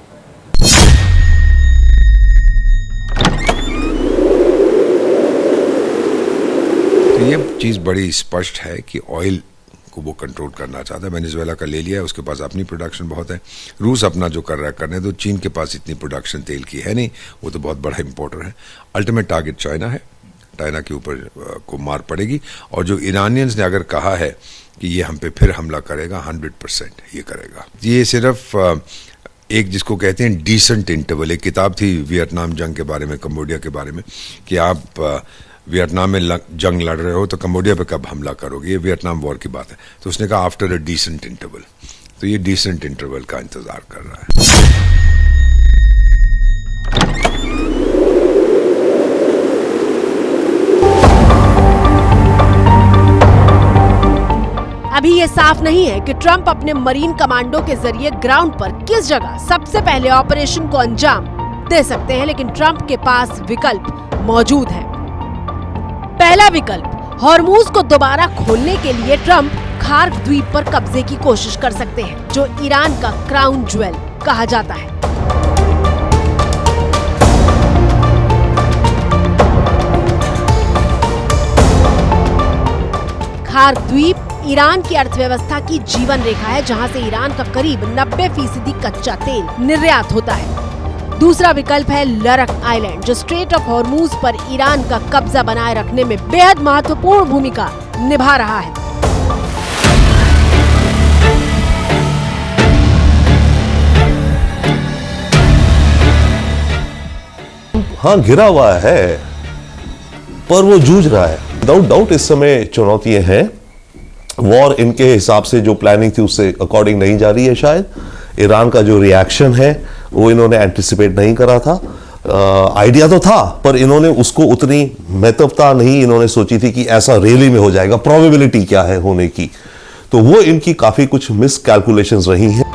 Speaker 15: तो ये चीज़ बड़ी स्पष्ट है कि ऑयल को वो कंट्रोल करना चाहता है। वेनेजुएला का ले लिया है, उसके पास अपनी प्रोडक्शन बहुत है। रूस अपना जो कर रहा है करने दो। चीन के पास इतनी प्रोडक्शन तेल की है नहीं, वो तो बहुत बड़ा इंपोर्टर है। अल्टीमेट टारगेट चाइना है, चाइना के ऊपर को मार पड़ेगी। और जो ईरानियंस ने अगर कहा है कि ये हम पे फिर हमला करेगा, 100% ये करेगा। ये सिर्फ एक जिसको कहते हैं डिसेंट इंटरवल, एक किताब थी वियतनाम जंग के बारे में, कम्बोडिया के बारे में, कि आप वियतनाम में जंग लड़ रहे हो तो कम्बोडिया पे कब हमला करोगे, ये वियतनाम वॉर की बात है। तो उसने कहा आफ्टर अ डिसेंट इंटरवल। तो ये डिसेंट इंटरवल का इंतजार कर रहा है।
Speaker 8: अभी ये साफ नहीं है कि ट्रंप अपने मरीन कमांडो के जरिए ग्राउंड पर किस जगह सबसे पहले ऑपरेशन को अंजाम दे सकते हैं, लेकिन ट्रंप के पास विकल्प मौजूद है। पहला विकल्प, हॉर्मूज को दोबारा खोलने के लिए ट्रंप खार्क द्वीप पर कब्जे की कोशिश कर सकते हैं, जो ईरान का क्राउन ज्वेल कहा जाता है। खार्क द्वीप ईरान की अर्थव्यवस्था की जीवन रेखा है, जहां से ईरान का करीब 90% कच्चा तेल निर्यात होता है। दूसरा विकल्प है लरक आइलैंड, जो स्ट्रेट ऑफ हॉर्मूज पर ईरान का कब्जा बनाए रखने में बेहद महत्वपूर्ण भूमिका निभा रहा है।
Speaker 16: हाँ, घिरा हुआ है पर वो जूझ रहा है। विदाउट डाउट इस समय चुनौतियां हैं। वॉर इनके हिसाब से जो प्लानिंग थी उससे अकॉर्डिंग नहीं जा रही है। शायद ईरान का जो रिएक्शन है वो इन्होंने एंटिसिपेट नहीं करा था। आइडिया तो था पर इन्होंने उसको उतनी महत्वता नहीं इन्होंने सोची थी कि ऐसा रियली में हो जाएगा, प्रोबेबिलिटी क्या है होने की। तो वो इनकी काफी कुछ मिस कैलकुलेशंस रही हैं।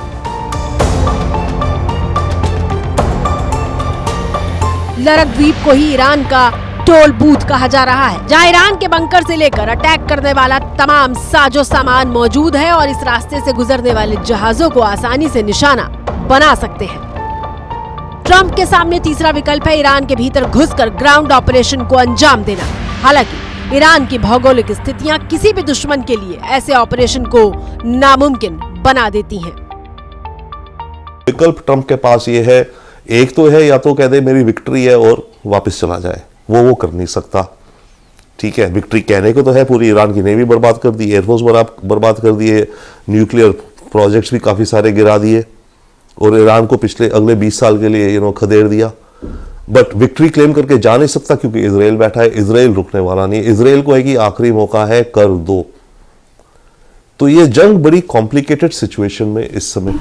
Speaker 8: लक्षद्वीप को ही ईरान का टोल बूथ कहा जा रहा है, जहां ईरान के बंकर से लेकर अटैक करने वाला तमाम साजो सामान मौजूद है और इस रास्ते से गुजरने वाले जहाजों को आसानी से निशाना बना सकते हैं। ट्रंप के सामने तीसरा विकल्प है ईरान के भीतर घुसकर ग्राउंड ऑपरेशन को अंजाम देना। हालांकि ईरान की भौगोलिक स्थितियां किसी भी दुश्मन के लिए ऐसे ऑपरेशन को नामुमकिन बना देती हैं।
Speaker 16: विकल्प ट्रंप के पास ये है, एक तो है या तो कह दे मेरी विक्ट्री है और वापस चला जाए, वो कर नहीं सकता। ठीक है, विक्ट्री कहने को तो है, पूरी ईरान की नेवी बर्बाद कर दी, एयरफोर्स बर्बाद कर दिए, न्यूक्लियर प्रोजेक्ट्स भी काफ़ी सारे गिरा दिए और ईरान को पिछले अगले 20 साल के लिए खदेड़ दिया। बट विक्ट्री क्लेम करके जा नहीं सकता क्योंकि इजराइल बैठा है, इजराइल रुकने वाला नहीं है। इजराइल को है कि आखिरी मौका है, कर दो। तो ये जंग बड़ी कॉम्प्लिकेटेड सिचुएशन में इस समय